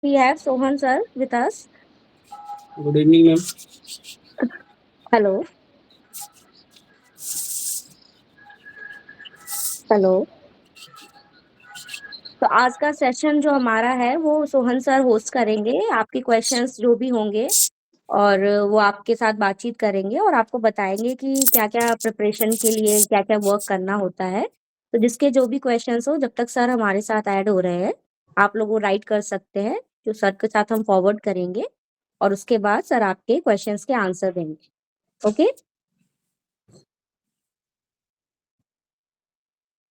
We have Sohan sir with us. Good evening, ma'am. Hello. Hello. तो आज का session जो हमारा है वो सोहन सर होस्ट करेंगे। आपके क्वेश्चंस जो भी होंगे और वो आपके साथ बातचीत करेंगे और आपको बताएंगे कि क्या-क्या प्रिपरेशन के लिए क्या-क्या वर्क करना होता है। तो जिसके जो भी क्वेश्चंस हो जब तक सर हमारे साथ ऐड हो रहे हैं, आप लोग वो राइट कर सकते हैं, जो सर के साथ हम फॉरवर्ड करेंगे और उसके बाद सर आपके क्वेश्चंस के आंसर देंगे। Okay?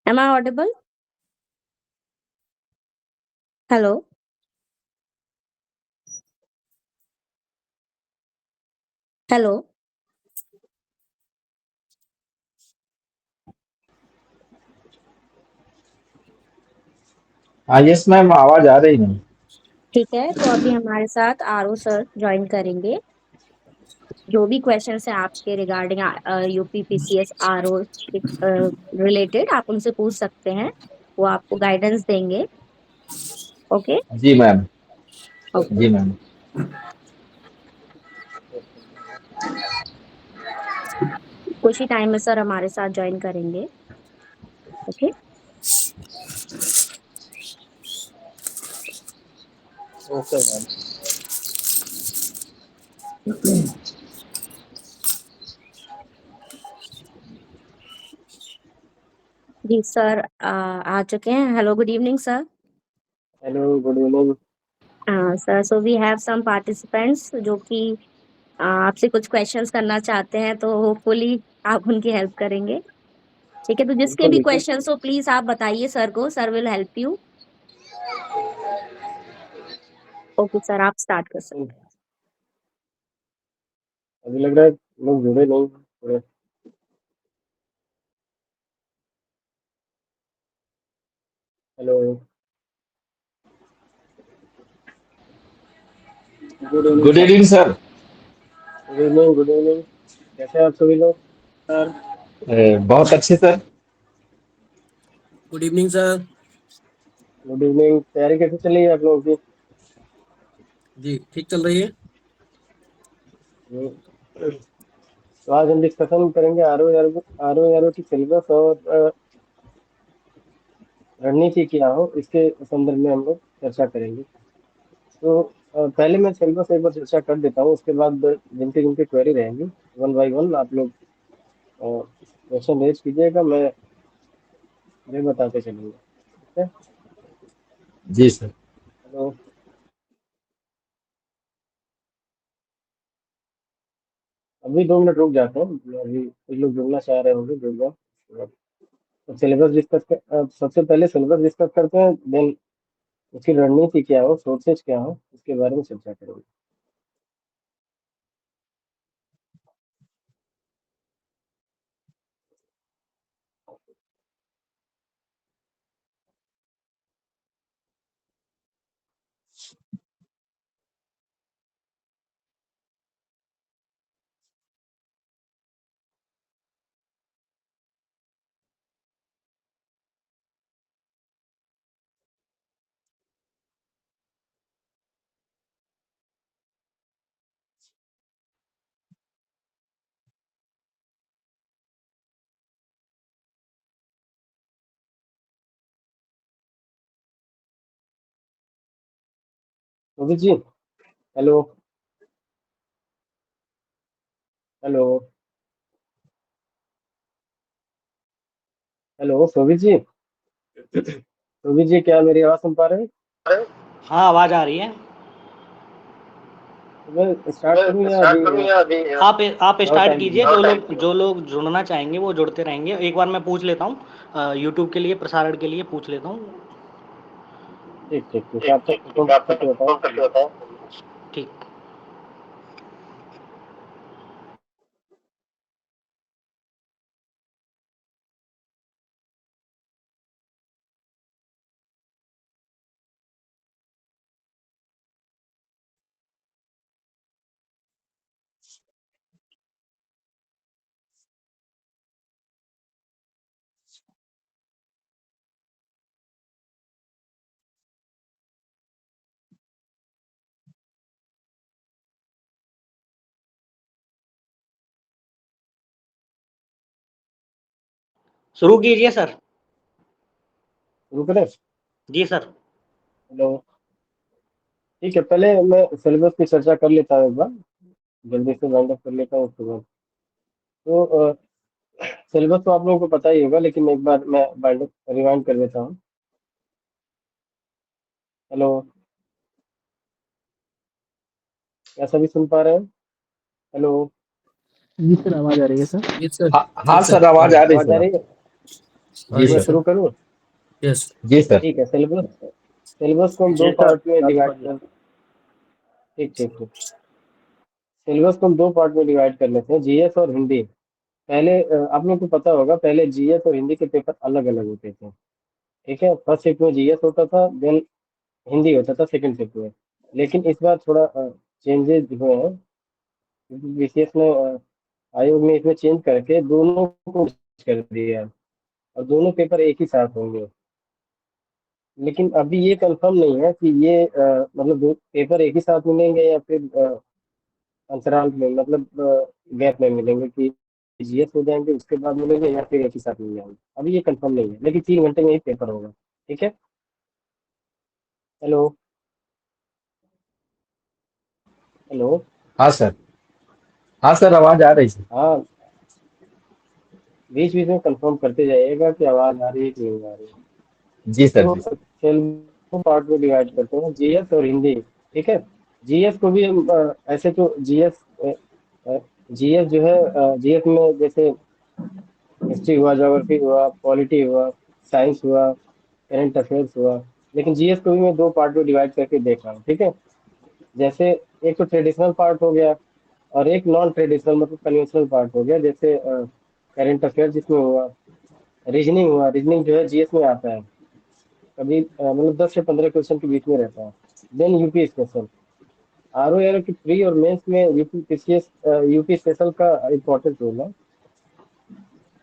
Am I audible? Hello? Hello? हाँ यस मैम, आवाज आ रही है। ठीक है, तो अभी हमारे साथ आरओ सर जॉइन करेंगे। जो भी क्वेश्चंस हैं आपके regarding UP PCS RO related आप उनसे पूछ सकते हैं। वो आपको गाइडेंस देंगे। ओके? जी मैम। ओके। जी मैम। कुछ ही टाइम में सर हमारे साथ जॉइन करेंगे। ओके? Okay ma'am. जी सर आ चुके हैं। Hello, good evening sir. Hello, good evening. Sir, so we have some participants जो कि आपसे कुछ क्वेश्चंस करना चाहते हैं, तो होपफुली आप उनकी हेल्प करेंगे। ठीक है, तो जिसके बिल्कुल भी बिल्कुल। क्वेश्चंस हो प्लीज आप बताइए सर को, sir will help you. Okay sir, आप स्टार्ट कर सकते हैं। अभी लग रहा है लोग जुड़े नहीं पूरे। Hello. Good evening good sir. Evening sir. Good evening, good evening. कैसे हैं आप सभी लोग? सर। बहुत अच्छे sir. Good evening sir. Good evening. तैयारी कैसे चल रही है आप लोगों की? जी ठीक चल रही है। हम्म, तो आज हम डिस्कशन करेंगे आर ओ की सिलेबस और रणनीति क्या हो, इसके संदर्भ में हम लोग चर्चा करेंगे। तो पहले मैं सिलेबस एक बार चर्चा कर देता हूँ, उसके बाद जिनकी जिनकी क्वेरी रहेंगी वन बाई वन आप लोग क्वेश्चन रेज कीजिएगा, मैं बताते चलूंगा। ठीक है। जी सर। हेलो। अभी 2 मिनट रुक जाते हैं, अभी कुछ लोग जुड़ना चाह रहे होंगे, जुड़ जाओ। तो सिलेबस डिस्कस कर, सबसे पहले सिलेबस डिस्कस करते हैं, देन उसकी रणनीति क्या हो, सोर्सेज क्या हो, इसके बारे में चर्चा करेंगे। Modi ji. Hello. Hello. Hello शोभित जी। शोभित जी, क्या मेरी आवाज सुन पा रहे हैं? हाँ, आवाज आ रही है। तो मैं स्टार्ट करूं या अभी आप और स्टार्ट टाइम कीजिए। लगेगा? जो लोग जुड़ना चाहेंगे वो जुड़ते रहेंगे। एक बार मैं पूछ लेता हूँ, यूट्यूब के लिए प्रसारण के लिए पूछ लेता हूँ। ठीक ठीक ठीक, आप तक कौन करके बताओ। ठीक। शुरू कीजिए सर। शुरू करें? जी सर। हेलो। ठीक है, पहले मैं सिलेबस की चर्चा कर लेता हूँ एक बार, जल्दी से वाइंड अप कर लेता हूँ उसके बाद। तो सिलेबस तो आप लोगों को पता ही होगा, लेकिन एक बार मैं वाइंड अप रिवाइंड कर देता हूँ। हेलो, क्या सभी सुन पा रहे हैं? हेलो। जी सर, आवाज आ रही है सर। Yes sir. हाँ यस सर, सर। आवाज आ रही आवाज आ सर रही आपकी। है? आ जी रही मैं है सर। सर। शुरू करूँ? यस। जी सर। ठीक है। सिलेबस सिलेबस को हम जी दो सर, पार्ट में चालू डिवाइड करिए। कर। ठीक ठीक ठीक। सिलेबस को हम दो पार्ट में डिवाइड कर लेते हैं, जीएस और हिंदी। पहले आप लोगों को पता होगा, पहले जीएस और हिंदी के पेपर अलग अलग होते थे। ठीक है, फर्स्ट शिफ्ट में जीएस होता था, देन हिंदी होता था सेकंड शिफ्ट में। लेकिन इस बार थोड़ा चेंजेस हुए हैं, क्योंकि बीसीएस ने आयोग ने इसमें चेंज करके दोनों को merge कर दिया है, और दोनों पेपर एक ही साथ होंगे। लेकिन अभी ये कंफर्म नहीं है कि ये मतलब दो पेपर एक ही साथ मिलेंगे या फिर अंतराल में, मतलब गैप में मिलेंगे, कि जीएस हो जाएंगे उसके बाद मिलेंगे या फिर एक ही साथ मिल जाएंगे। अभी ये कंफर्म नहीं है, लेकिन 3 घंटे में ही पेपर होगा। ठीक है। हेलो। हेलो। हाँ सर। हाँ सर, आवाज आ रही सर। हाँ, बीच बीच में कंफर्म करते जाइएगा कि आवाज आ रही है कि नहीं आ रही है। जी सर। तो जी सर। चलो पार्ट में डिवाइड करते हैं, जीएस और हिंदी। ठीक है। जीएस को भी हम ऐसे तो जीएस जो है, जीएस में जैसे हिस्ट्री हुआ, ज्योग्राफी हुआ, पॉलिटी हुआ, साइंस हुआ, करंट अफेयर्स हुआ। लेकिन जीएस को भी मैं दो पार्ट में डिवाइड करके देख रहा हूँ। ठीक है। जैसे एक तो ट्रेडिशनल पार्ट हो गया, और एक नॉन ट्रेडिशनल मतलब कन्वेंशनल पार्ट हो गया, जैसे करंट अफेयर जिसमें हुआ, रीजनिंग हुआ। रीजनिंग जो है जीएस में आता है, कभी मतलब 10 से 15 क्वेश्चन के बीच में रहता है। Then UP special, R O L की प्री और मेंस में यूपी पीसीएस, यूपी स्पेशल का इम्पोर्टेंट रोल है।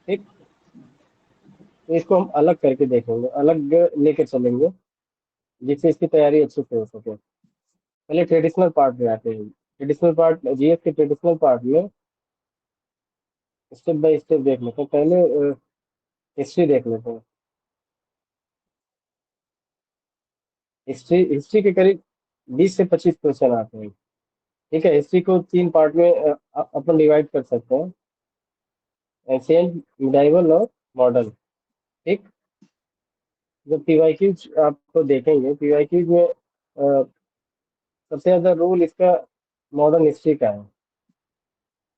ठीक। तो इसको हम अलग करके देखेंगे, अलग लेके चलेंगे, जिससे इसकी तैयारी अच्छे से हो सके। पहले ट्रेडिशनल पार्ट में आते हैं। ट्रेडिशनल पार्ट, जीएस के ट्रेडिशनल पार्ट में स्टेप बाय स्टेप देख लेते हैं। पहले हिस्ट्री देख लेते हैं। हिस्ट्री हिस्ट्री के करीब 20 से 25 क्वेश्चन आते हैं। ठीक है। हिस्ट्री को 3 पार्ट में अपन डिवाइड कर सकते हैं, एंशियंट, मिडाइवल और मॉडर्न। ठीक। जब पीवाईक्यूज आपको देखेंगे, पीवाईक्यूज में सबसे ज्यादा रोल इसका मॉडर्न हिस्ट्री का है।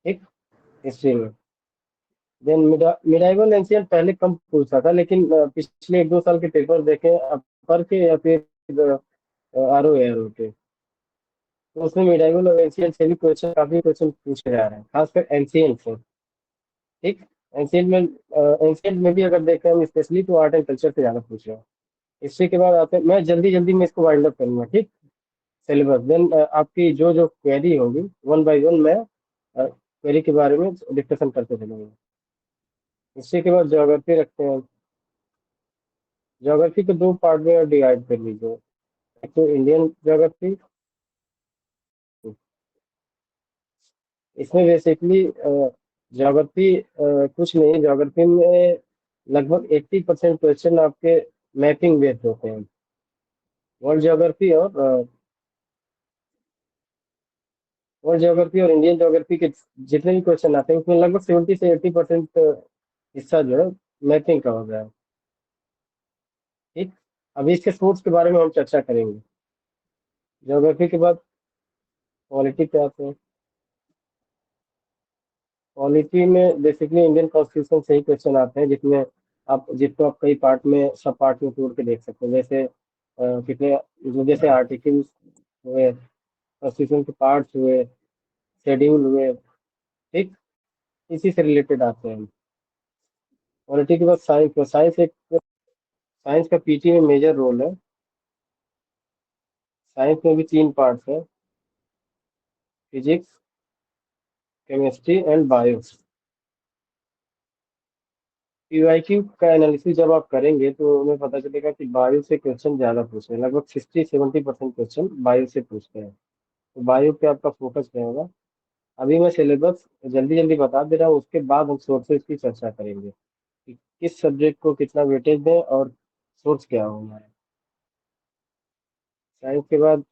ठीक। हिस्ट्री में देन मिडाइवल एंशियंट पहले कम पूछता था, लेकिन पिछले 1-2 साल के पेपर देखे अपर के या फिर आर ओ एयर के, तो उसमें मिडाइवल और एंशियंट से भी क्वेश्चन, काफी क्वेश्चन पूछे जा रहे हैं, खासकर एंशियंट से। ठीक। एंशियंट में भी अगर देखें हम स्पेशली, तो आर्ट एंड कल्चर से ज्यादा पूछ रहे हैं। हिस्ट्री के बाद आते हैं, मैं जल्दी जल्दी में इसको वाइंड अप करूंगा। ठीक। सिलेबस देन आपकी जो जो क्वेरी होगी, वन बाय वन मैं क्वेरी के बारे में डिस्कशन करते चलेंगे। हिस्ट्री के बाद ज्योग्राफी रखते हैं। ज्योग्राफी को 2 पार्ट में डिवाइड कर लीजिए, एक तो इंडियन ज्योग्राफी। इसमें बेसिकली ज्योग्राफी कुछ नहीं, ज्योग्राफी में लगभग 80% क्वेश्चन आपके मैपिंग बेस्ड होते हैं। वर्ल्ड ज्योग्राफी और इंडियन ज्योग्राफी के जितने भी क्वेश्चन आते हैं, उसमें लगभग 70 से 80% हिस्सा जो है मैपिंग का हो गया है। ठीक। अभी इसके सोर्स के बारे में हम चर्चा करेंगे। ज्योग्राफी के बाद पॉलिटी पे आते हैं। पॉलिटी में बेसिकली इंडियन कॉन्स्टिट्यूशन से ही क्वेश्चन आते हैं, जिसको आप कई पार्ट में, सब पार्ट में तोड़ के देख सकते हैं। जैसे कितने, जैसे आर्टिकल्स हुए, कॉन्स्टिट्यूशन के पार्ट्स हुए, शेड्यूल हुए। ठीक। इसी से रिलेटेड आते हैं। पॉलिटी के बाद साइंस का पीटी में मेजर रोल है। साइंस में भी 3 पार्ट्स है, physics, chemistry and bio. PYQ का एनालिसिस जब आप करेंगे, तो हमें पता चलेगा कि बायो से क्वेश्चन ज्यादा पूछे हैं, लगभग 60-70% क्वेश्चन बायो से पूछते हैं। तो बायो पे आपका फोकस रहेगा। अभी मैं सिलेबस जल्दी जल्दी बता दे रहा हूँ, उसके बाद हम सोर्सेज की चर्चा करेंगे। किस सब्जेक्ट को कितना वेटेज दें और सोर्स क्या हो हमारा। साइंस के बाद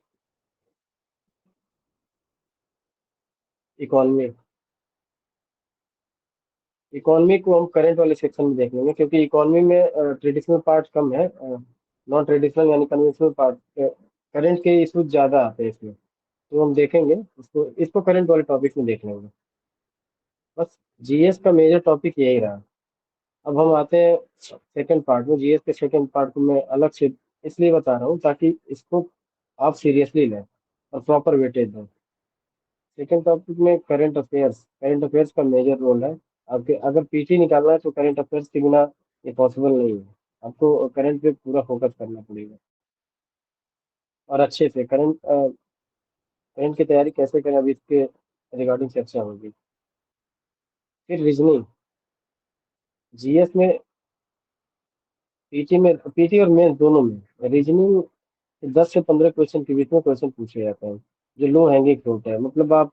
इकोनॉमी। इकोनॉमी को हम करंट वाले सेक्शन में देख लेंगे, क्योंकि इकोनॉमी में ट्रेडिशनल पार्ट कम है, नॉन ट्रेडिशनल यानी कन्वेंशनल पार्ट, करंट के इशूज ज़्यादा आते हैं इसमें। तो हम देखेंगे इसको करंट वाले टॉपिक में देख लेंगे। बस जीएस का मेजर टॉपिक यही रहा। अब हम आते हैं सेकंड पार्ट में। जीएस के सेकंड पार्ट को मैं अलग से इसलिए बता रहा हूँ ताकि इसको आप सीरियसली लें और प्रॉपर वेटेज दें। सेकंड टॉपिक में करंट अफेयर्स का मेजर रोल है। आपके अगर पीटी निकालना है तो करंट अफेयर्स के बिना ये पॉसिबल नहीं है। आपको करंट पे पूरा फोकस करना पड़ेगा और अच्छे से करंट की तैयारी कैसे करें, अभी इसके रिगार्डिंग चर्चा होगी। फिर रीजनिंग। जीएस में पीटी और मेंस दोनों में रीजनिंग 10 से 15 क्वेश्चन के बीच में क्वेश्चन पूछे जाते हैं, जो लो हैंगिंग फ्रूट है। मतलब आप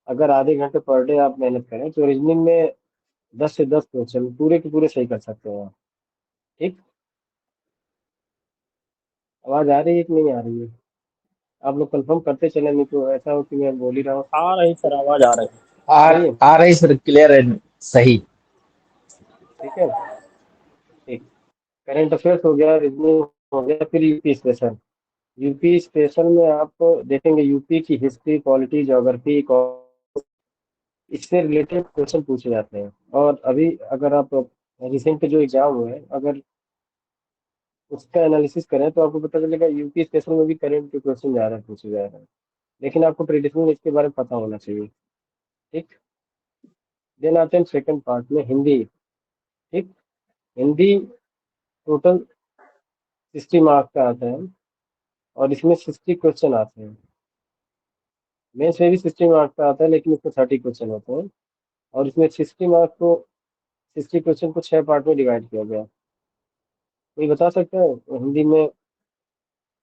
अगर आधे घंटे पर डे आप मेहनत करें तो रीजनिंग में 10 से 10 क्वेश्चन पूरे के पूरे सही कर सकते हैं आप। ठीक। आवाज आ रही है कि नहीं आ रही है? आप लोग कंफर्म करते चले, नहीं तो ऐसा हो कि मैं बोल ही रहा हूँ। आ रही सर, आवाज आ रही। आ रही है? आ रही सर, क्लियर है, सही। ठीक है। ठीक। करंट अफेयर्स हो गया, रीजनिंग हो गया, फिर यूपी स्पेशल। यूपी स्पेशल में आप देखेंगे यूपी की हिस्ट्री, पॉलिटी, ज्योग्राफी, इससे रिलेटेड क्वेश्चन पूछे जाते हैं। और अभी अगर आप रिसेंट जो एग्जाम हुए हैं, अगर उसका एनालिसिस करें तो आपको पता चलेगा यूपी स्पेशल में भी करंट के क्वेश्चन ज़्यादा पूछे जा रहे हैं। लेकिन आपको ट्रेडिशनल इसके बारे में पता होना चाहिए। ठीक। देन आते हैं सेकंड पार्ट में, हिंदी। ठीक। हिंदी टोटल 60 मार्क्स का आता है और इसमें 60 क्वेश्चन आते हैं। मेंस में भी 60 मार्क्स का आता है, लेकिन इसमें 30 क्वेश्चन होते हैं। और इसमें 60 क्वेश्चन को 6 पार्ट में डिवाइड किया गया। कोई बता सकता है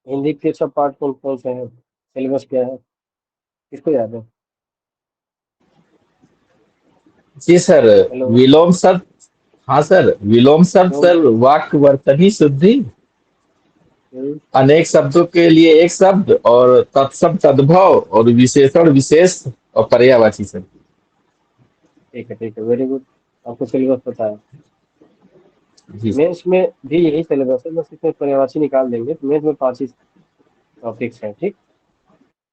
हिंदी के सब पार्ट कौन कौन से हैं, सिलेबस क्या है, किसको याद है? जी सर। हेलो। विलोम शब्द। हाँ सर, विलोम शब्द तो सर, वाक्य वर्तनी शुद्धि, अनेक शब्दों के लिए एक शब्द, और तत्सम तद्भव, और विशेषण विशेष, और पर्यायवाची सर। ठीक है, वेरी गुड। आपको सिलेबस पता है। जी सर। मेंस में भी यही सिलेबस है, बस इसमें पर्यायवाची निकाल देंगे तो मेंस में 5 ही टॉपिक्स हैं। ठीक।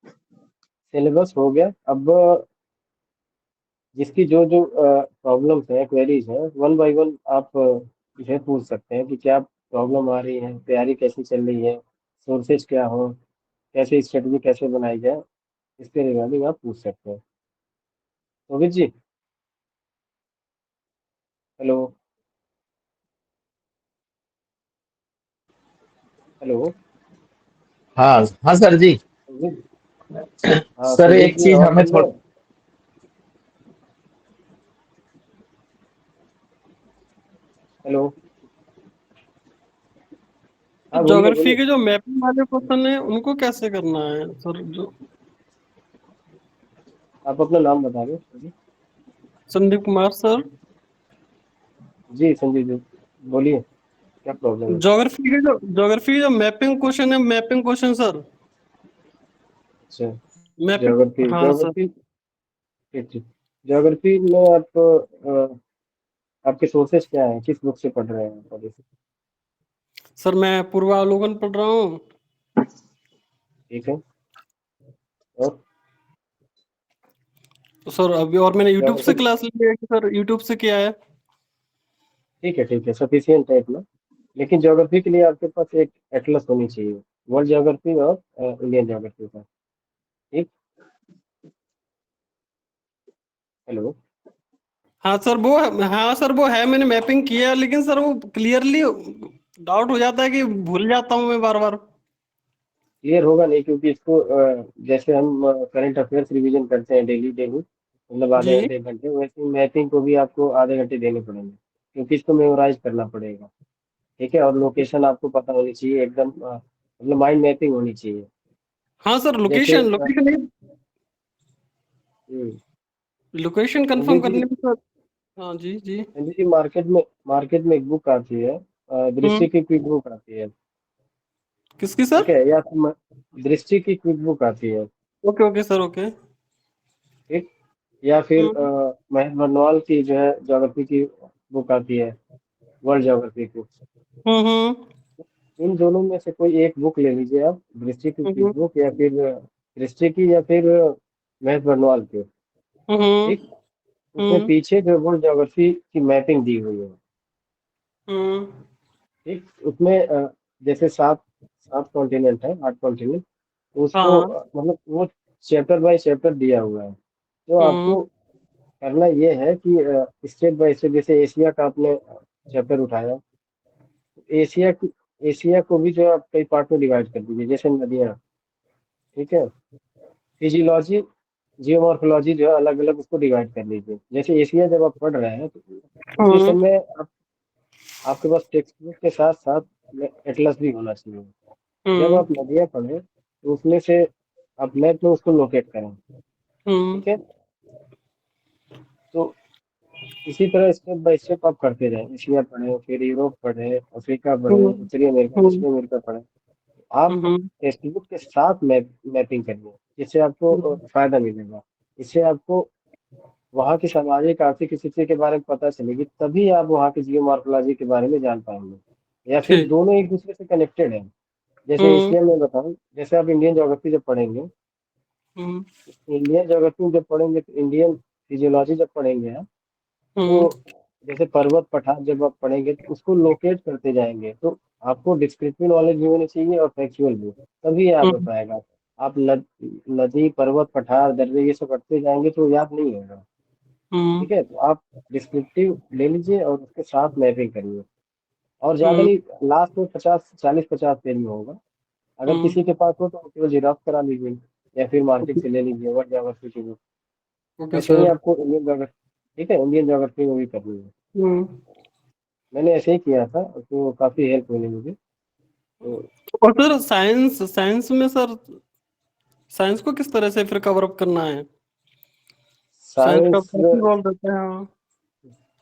सिलेबस हो गया। अब जिसकी जो जो प्रॉब्लम्स हैं, क्वेरीज हैं, वन बाय वन आप इसे पूछ सकते हैं कि क्या प्रॉब्लम आ रही है, तैयारी कैसी चल रही है, सोर्सेज क्या हो, कैसे स्ट्रेटजी कैसे बनाई जाए, इसके रिगार्डिंग आप पूछ सकते हैं। रोहित जी। हेलो। हेलो। हाँ हाँ सर जी। रोहित। हाँ, सर सुजीत एक जी चीज और हमें बोल थोड़ा। रहे हैं। हेलो। हाँ, बोलिए ज्योग्राफी बोलिए। के जो मैपिंग वाले क्वेश्चन है उनको कैसे करना है सर? जो आप अपना नाम बता दो। संदीप कुमार सर। जी संजीव जी, बोलिए क्या प्रॉब्लम है? ज्योग्राफी के जो मैपिंग क्वेश्चन है, मैपिंग क्वेश्चन सर। अच्छा। मैपिंग, ज्योग्राफी हाँ सर। ज्योग्राफी ठीक ठीक। ज्योग्राफी में आप आपके सोर्सेज क्या हैं, किस बुक से पढ़ रहे हैं आप अभी? सर मैं पूर्वावलोकन पढ़ रहा हूँ। ठीक है। और तो सर अभी और मैंने यूट्यूब से ज्योग्राफी क्लास ली है कि सर यूट्यूब से किया है। ठीक है, सफिशियंट है इतना। लेकिन ज्योग्राफी के लिए आपके पास एक एटलस होनी चाहिए, वर्ल्ड ज्योग्राफी और इंडियन ज्योग्राफी का। ठीक। हेलो। हाँ सर वो है, मैंने मैपिंग किया है, लेकिन सर वो क्लियरली डाउट हो जाता है कि भूल जाता हूँ मैं बार बार। क्लियर होगा नहीं, क्योंकि इसको जैसे हम करंट अफेयर्स रिवीजन करते हैं डेली डेली, मतलब आधे जी। घंटे 1 घंटे, वैसे मैपिंग को भी आपको आधे घंटे देने पड़ेंगे, क्योंकि इसको मेमोराइज करना पड़ेगा। ठीक है। और लोकेशन आपको पता होनी चाहिए एकदम, मतलब माइंड मैपिंग होनी चाहिए। हाँ सर, जैसे लोकेशन लोकेशन हम्म, लोकेशन कंफर्म संजीव करने जी, में सर। हाँ जी जी। जी मार्केट में एक बुक आती है, दृष्टि की क्विक बुक आती है। किसकी ठीक सर? है, या फिर दृष्टि की क्विक बुक आती है। Okay okay sir, okay. ठीक। या फिर हम्म महेश बनवाल की जो है ज्योग्राफी की बुक आती है, वर्ल्ड ज्योग्राफी की। हम्म। इन दोनों में से कोई एक बुक ले लीजिए आप, दृष्टि की क्विक हम्म बुक या फिर दृष्टि की या फिर महेश बनवाल की। हम्म ठीक। उसमें हम्म पीछे जो वर्ल्ड ज्योग्राफी की मैपिंग दी हुई है। हम्म ठीक। उसमें जैसे सात सात कॉन्टिनेंट है, 8 कॉन्टिनेंट। तो हाँ उसको हाँ। मतलब वो चैप्टर बाय चैप्टर दिया हुआ है। तो हम्म आपको करना ये है कि स्टेप बाय स्टेप, जैसे एशिया का आपने चैप्टर उठाया, एशिया की एशिया को भी जो है आप कई पार्ट में डिवाइड कर दीजिए, जैसे नदियाँ। ठीक है। फिजियोलॉजी, जियोमॉर्फोलॉजी जो है अलग अलग उसको डिवाइड कर लीजिए। जैसे एशिया जब आप पढ़ रहे हैं तो उस हम्म विषय में आपके पास टेक्स्ट बुक के साथ साथ एटलस भी होना चाहिए। जब हम्म आप नदियाँ पढ़ें तो उसमें से आप मैप में उसको लोकेट करें। हम्म ठीक है। तो इसी तरह स्टेप बाय स्टेप आप करते जाएं, एशिया पढ़ें, फिर यूरोप पढ़ें, अफ्रीका पढ़ें, हम्म उत्तरी अमेरिका, हम्म दक्षिणी अमेरिका पढ़ें। आप हम्म टेक्स्ट बुक के साथ मैपिंग करिए, जिससे आपको फायदा मिलेगा। इससे आपको वहाँ की सामाजिक आर्थिक स्थिति के बारे में पता चलेगी, तभी आप वहाँ की जियोमॉर्फोलॉजी के बारे में जान पाएंगे। या फिर ठीक। दोनों एक दूसरे से कनेक्टेड हैं। जैसे हम्म एशिया में बताऊं, जैसे आप इंडियन ज्योग्राफी जब पढ़ेंगे, हम्म इंडियन ज्योग्राफी जब पढ़ेंगे तो इंडियन फिजियोलॉजी जब पढ़ेंगे आप, हम्म तो जैसे पर्वत पठार जब आप पढ़ेंगे तो उसको लोकेट करते जाएंगे। तो आपको डिस्क्रिप्टिव नॉलेज भी होनी चाहिए और फैक्चुअल भी, तभी याद हो हम्म पाएगा। आप नदी, पर्वत, पठार, दर्रे ये सब पढ़ते जाएंगे तो याद नहीं होगा। हम्म ठीक है। तो आप डिस्क्रिप्टिव ले लीजिए और उसके साथ मैपिंग करिए। और ज्यादा हम्म नहीं, लास्ट में 50, 40, 50 पेज में होगा। अगर हम्म किसी के पास हो तो केवल जिराफ करा लीजिए, या फिर मार्केट से ले लीजिए वर्ल्ड ज्योग्राफी की बुक। ओके ऐसे ही सर। आपको इंडियन ज्योग्राफी, ठीक है, इंडियन ज्योग्राफी में भी करनी है। हम्म मैंने ऐसे ही किया था तो काफी हेल्प मिली मुझे। तो और सर साइंस साइंस में सर, साइंस को किस तरह से फिर कवर अप करना है? साइंस का साइंस, काफी रोल रहता है, हाँ।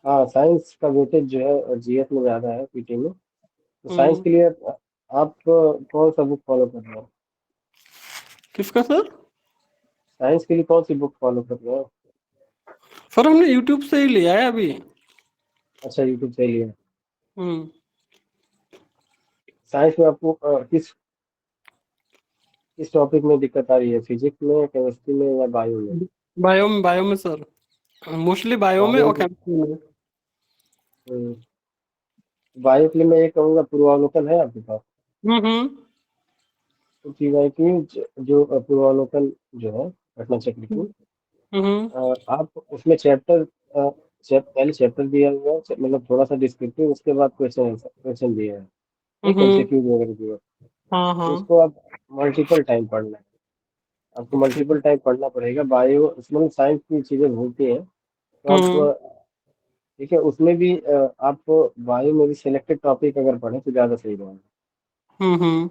हाँ साइंस का वेटेज जो है जीएस में ज्यादा है, पीटी में। तो साइंस हम्म के लिए आप कौन सा बुक फॉलो कर रहे हो? किसका सर? साइंस के लिए कौन सी बुक फॉलो कर रहे हो? सर हमने यूट्यूब से ही लिया है अभी। अच्छा, यूट्यूब से लिया। हम्म साइंस में आपको किस टॉपिक में दिक्कत आ रही है, फिजिक्स में, केमिस्ट्री में या बायो में? बायो में सर, मोस्टली बायो में बायो और में। केमिस्ट्री में। बायो के लिए मैं ये कहूँगा, पूर्वावलोकन है आपके पास? हम्म। तो पीवाई की जो पूर्वावलोकन जो है घटना चक्र की, हम्म आप उसमें पहले चैप्टर दिया हुआ है, मतलब थोड़ा सा डिस्क्रिप्टिव, उसके बाद क्वेश्चन क्वेश्चन दिया है। ठीक, हम्म एमसीक्यू वगैरह दिया है। हाँ तो हाँ। उसको आप मल्टीपल टाइम पढ़ना है। आपको मल्टीपल टाइम पढ़ना पड़ेगा। बायो उसमें साइंस की चीजें भूलती हैं, तो आप हम्म ठीक है, उसमें भी आप बायो में भी सिलेक्टेड टॉपिक अगर पढ़ें तो ज़्यादा सही रहेगा। हम्म।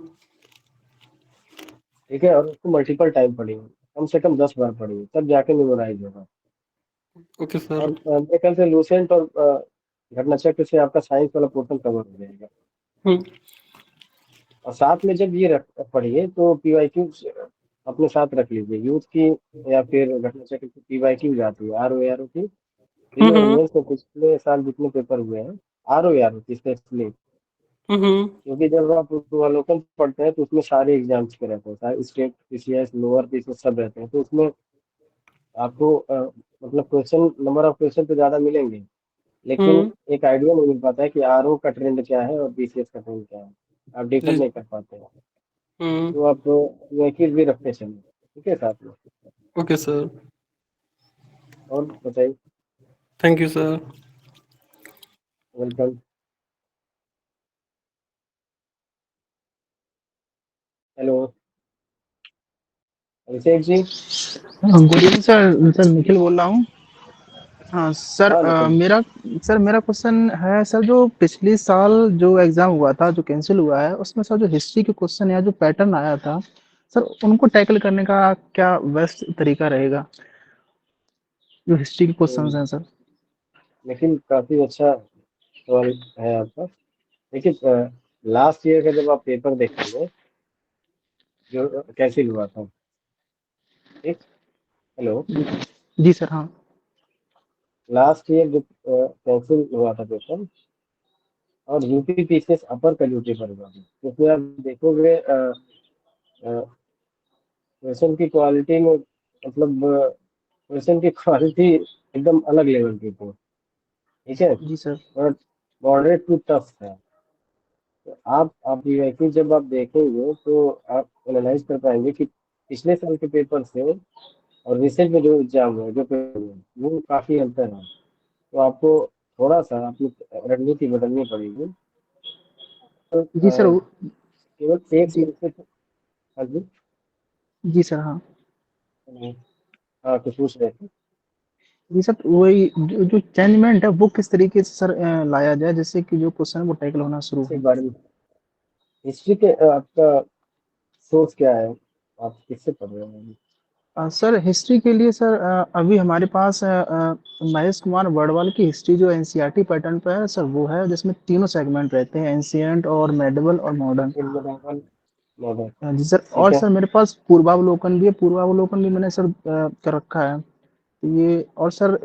ठीक है। और उसको मल्टीपल टाइम पढ़िए, कम से कम 10 बार पढ़िए, तब जाके मेमोराइज होगा। ओके और सर। मेरे ख्याल से लूसेंट और घटना चक्र से आपका साइंस वाला पोर्शन कवर हो जाएगा। हम्म और साथ में जब ये पढ़िए तो पीवाईक्यू अपने साथ रख लीजिए, यूथ की या फिर घटना चक्र की पीवाईक्यू आती है, आर ओ की। प्री और हम्म मेंस में पिछले साल जितने पेपर हुए हैं, आर ओ की स्पेशली। हम्म क्योंकि जब आप पूर्वालोकन पढ़ते हैं तो उसमें सारे एग्जाम्स के रहते हैं, सारे स्टेट, पीसीएस, लोअर पीसीएस सब रहते हैं। तो उसमें आपको मतलब क्वेश्चन, नंबर ऑफ क्वेश्चन तो ज़्यादा मिलेंगे, लेकिन हम्म एक आइडिया नहीं मिल पाता है कि आरओ का ट्रेंड क्या है और बीसीएस का ट्रेंड क्या है। आप डिफर जी। नहीं कर पाते हैं। हम्म तो आप वैकिल भी रखते चलिए, ठीक है साथ में। Okay sir. और बताइए। Thank you sir. Welcome. Hello, Abhishek ji. Good evening sir, sir Nikhil बोल रहा हूँ। हाँ सर, हाँ निखिल। मेरा क्वेश्चन है सर, जो पिछले साल जो एग्जाम हुआ था, जो कैंसिल हुआ है, उसमें सर जो हिस्ट्री के क्वेश्चन या जो पैटर्न आया था सर, उनको टैकल करने का क्या बेस्ट तरीका रहेगा, जो हिस्ट्री के क्वेश्चंस हम्म, हैं सर? लेकिन काफी अच्छा सवाल है आपका। देखिए, लास्ट ईयर का जब आप पेपर देखेंगे जो कैंसिल हुआ था, ठीक, हेलो, जी सर। हाँ लास्ट ईयर जो कैंसिल हुआ था पेपर, और यूपी पीसीएस अपर का जो पेपर हुआ था, उसमें आप देखोगे क्वेश्चन की क्वालिटी में, मतलब क्वेश्चन की क्वालिटी एकदम अलग लेवल की थी, ठीक है, जी सर। और मॉडरेट टू टफ था। तो आप यूआईक्यू जब आप देखेंगे तो आप एनालाइज कर पाएंगे कि पिछले साल के पेपर से और रिसेंट में जो एग्जाम हुए, जो पेपर हुए, वो काफी अंतर है। तो आपको थोड़ा सा अपनी रणनीति बदलनी पड़ेगी। तो जी सर। केवल एक जी। से, हाँ जी, जी सर। हाँ हाँ कुछ पूछ रहे थे। जी सर, वही जो चेंजमेंट है वो किस तरीके से सर लाया जाए, जिससे कि जो क्वेश्चन है वो टैकल होना शुरू इसके हो। बारे में हिस्ट्री के आपका सोर्स क्या है, आप किससे पढ़ रहे हैं? सर हिस्ट्री के लिए सर अभी हमारे पास महेश कुमार वर्डवाल की हिस्ट्री जो एनसीईआरटी पैटर्न पे है सर, वो है जिसमें तीनों सेगमेंट रहते हैं, एंशियंट और मेडिवल और मॉडर्न। इनमें मॉडल, जी सर। ठीक और है। सर मेरे पास पूर्वावलोकन भी है, पूर्वावलोकन भी मैंने सर कर रखा है। तो ये और सर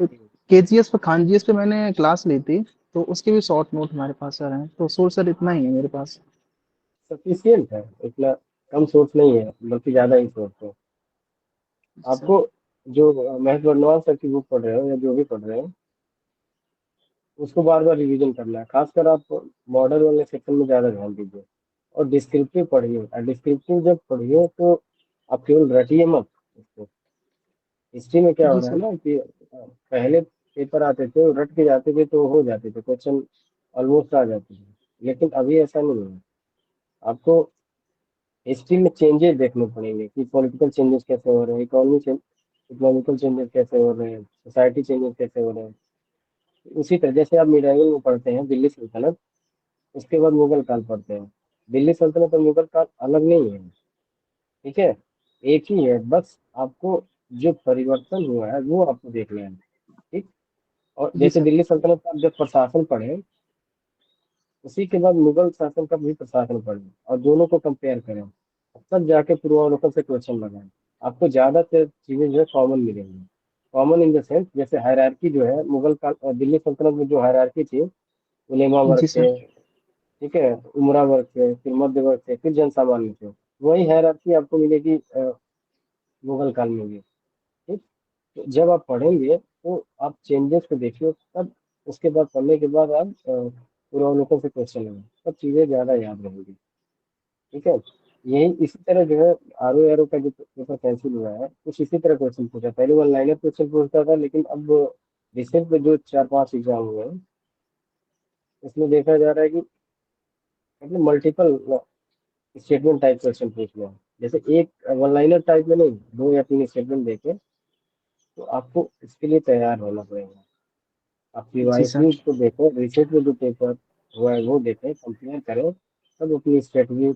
केजीएस पे खानजीएस पे मैंने क्लास ली थी, तो उसके भी शॉर्ट नोट हमारे पास सर हैं। तो सोर्स सर इतना ही है मेरे पास। सफिशियंट है, इतना कम सोर्स नहीं है, बल्कि ज्यादा ही सोर्स है। जी सर। आपको जो महर्ष वर्णवाल सर की बुक पढ़ रहे हो या जो भी पढ़ रहे हो, उसको बार बार रिवीजन करना है। खासकर आप मॉडल वाले सेक्शन में ज्यादा ध्यान दीजिए, और डिस्क्रिप्टिव पढ़िए। और डिस्क्रिप्टिव जब पढ़िए तो आप केवल रटिए मत उसको। हिस्ट्री में क्या हो जी रहा है सर। ना कि पहले पेपर आते थे, रट के जाते थे तो हो जाते थे क्वेश्चन, ऑलमोस्ट आ जाते थे। लेकिन अभी ऐसा नहीं है। आपको हिस्ट्री में चेंजेस देखने पड़ेंगे कि पॉलिटिकल चेंजेस कैसे हो रहे हैं, इकोनॉमिकल चेंजेस कैसे हो रहे हैं, सोसाइटी चेंजेस कैसे हो रहे हैं। उसी तरह जैसे आप मिडाइवल में पढ़ते हैं दिल्ली सल्तनत, उसके बाद मुगल काल पढ़ते हैं। दिल्ली सल्तनत और मुगल काल अलग नहीं है, ठीक है, एक ही है। बस आपको जो परिवर्तन हुआ है वो आपको देखना है, ठीक। और जी जैसे सर। दिल्ली सल्तनत का आप जब प्रशासन पढ़े, उसी के बाद मुगल शासन का भी प्रशासन पढ़े, और दोनों को कंपेयर करें, तब जाके पूर्वावलोकन से क्वेश्चन लगाएं। आपको ज्यादातर चीजें जो है कॉमन मिलेंगी। कॉमन इन द सेंस, जैसे हायरार्की जो है मुगल काल दिल्ली सल्तनत में जो हायरार्की थी, उलेमा वर्ग जी सर। थे, ठीक है, उमरा वर्ग थे, फिर मध्य वर्ग थे, फिर जन सामान्य थे। वही हायरार्की आपको मिलेगी मुगल काल में भी, ठीक। तो जब आप पढ़ेंगे तो आप चेंजेस को देखिए, तब उसके बाद पढ़ने के बाद आप पूर्वावलोकन से क्वेश्चन लेंगे, तब चीजें ज्यादा याद रहेंगी, ठीक है। यही इसी तरह जो है आर ओ एरो का जो पेपर कैंसिल हुआ है, कुछ इसी तरह क्वेश्चन पूछा। पहले वन लाइनर क्वेश्चन पूछता था, लेकिन अब रिसेंट में जो 4-5 एग्जाम हुए हैं, इसमें देखा जा रहा है कि मतलब मल्टीपल स्टेटमेंट टाइप क्वेश्चन पूछ रहे हैं। जैसे एक वन लाइनर टाइप में नहीं, 2 या 3 स्टेटमेंट देके, तो आपको इसके लिए तैयार होना पड़ेगा। आप जी सर। रिवाइज को देखो, रिसेंट में जो पेपर हुआ है वो देखें, कंपेयर करें, तब अपनी स्ट्रेटजी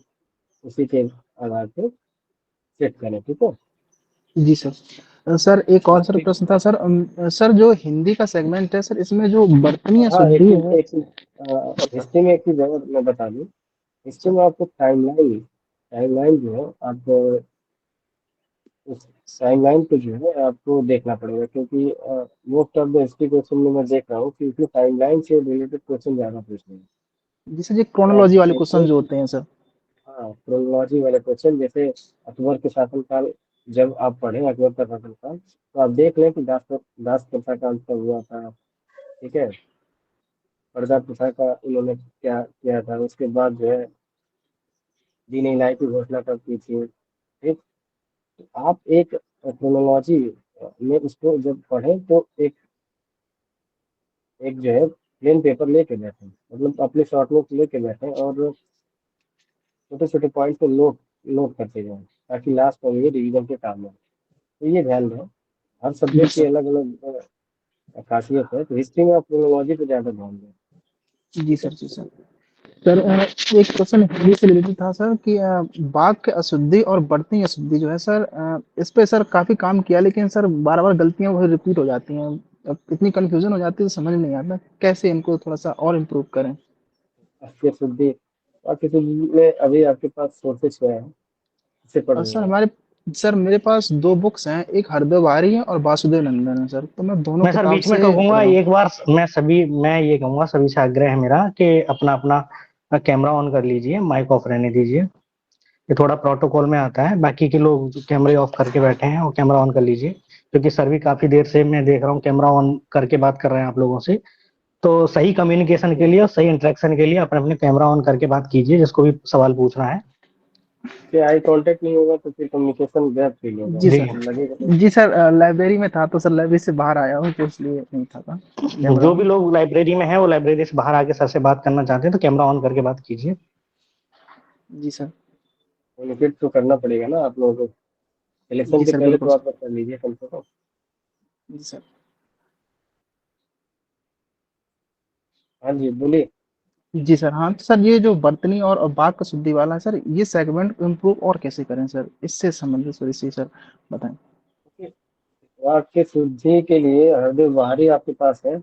उसी के आधार पे सेट करें, ठीक है। जी सर। सर एक और सर ठीक। प्रश्न था सर, सर जो हिंदी का सेगमेंट है सर, इसमें जो बर्तनी या हाँ, शुद्धि है। एक चीज हिस्ट्री में एक चीज है, मैं बता दूं। History sir. में आपको टाइमलाइन टाइमलाइन जो है, आप उस टाइमलाइन को जो है आपको देखना पड़ेगा, क्योंकि most of the history question में मैं देख रहा हूँ कि उसमें टाइमलाइन से रिलेटेड क्वेश्चन ज्यादा पूछ रहे हैं। जैसे ये तो आप क्रोनोलॉजी वाले क्वेश्चन देखिए, जो होते हैं सर। हाँ, क्रोनोलॉजी वाले क्वेश्चन, जैसे अकबर के शासनकाल जब आप पढ़ें, अकबर का शासनकाल, तो आप देख लें कि दास प्रथा का अंत कब हुआ था, ठीक है, पर्दा प्रथा का उन्होंने क्या किया था, उसके बाद जो है दीन इलाही की घोषणा कब की थी, ठीक। तो आप एक क्रोनोलॉजी में उसको जब पढ़ें तो एक जो है प्लेन पेपर लेके बैठे, मतलब अपने शॉर्ट नोट लेके बैठे, और छोटे छोटे पॉइंट को नोट नोट करते जाएं, ताकि लास्ट में ये रिवीजन के काम में। तो ये ध्यान दें, हर जी सब्जेक्ट की सर। अलग अलग खासियत है, तो हिस्ट्री में आप क्रोनोलॉजी पे ज़्यादा ध्यान दें, जी ठीक है। सर। जी सर। सर एक क्वेश्चन हिंदी से रिलेटेड था सर कि बाघ के अशुद्धि और बढ़ती अशुद्धि जो है सर, इस पे सर काफी काम किया, लेकिन सर बार बार गलतियां वही रिपीट हो जाती हैं। अब इतनी कंफ्यूजन हो जाती है तो समझ नहीं आता कैसे इनको थोड़ा सा और इम्प्रूव करें। वाक्य शुद्धि में अभी आपके पास सोर्सेस क्या है, इससे पढ़ और रहे हैं? सर मेरे पास 2 बुक्स हैं, एक हरदेव वारी है और वासुदेव नंदन है सर, तो मैं दोनों मैं सर किताब बीच में से टोकूंगा पढ़ रहा हूँ। एक बार, मैं ये कहूंगा सभी से आग्रह है मेरा कि अपना अपना कैमरा ऑन कर लीजिए, माइक ऑफ रहने दीजिए, ये थोड़ा प्रोटोकॉल में आता है। बाकी के लोग कैमरे ऑफ करके बैठे हैं और कैमरा ऑन कर लीजिए, क्योंकि सर भी काफी देर से मैं देख रहा हूँ कैमरा ऑन करके बात कर रहे हैं आप लोगों से। तो सही कम्युनिकेशन के लिए और सही इंटरेक्शन के लिए अपने अपने कैमरा ऑन करके बात कीजिए, जिसको भी सवाल पूछना है। कि आई कांटेक्ट नहीं होगा तो फिर कम्युनिकेशन गैप फील होगा, जी जी लगेगा। जी सर, लाइब्रेरी में था तो सर लाइब्रेरी से बाहर आया हूँ तो इसलिए नहीं था कैमरा जो भी ऑन। लोग लाइब्रेरी में है वो लाइब्रेरी से बाहर आके सर से बात करना चाहते हैं तो कैमरा ऑन करके बात कीजिए। जी सर। कम्युनिकेट तो करना पड़ेगा ना आप लोगों को, इलेक्शन जी के सर पहले बिल्कुल तो आप सर। कर लीजिए कम से कम। जी सर। हाँ जी बोलिए। जी सर, हाँ तो सर ये जो वर्तनी और वाक्य शुद्धि वाला है सर, ये सेगमेंट इम्प्रूव और कैसे करें सर, इससे संबंधित थोड़ी सी सर बताएं। वाक्य शुद्धि के लिए हृदय बाहरी आपके पास है,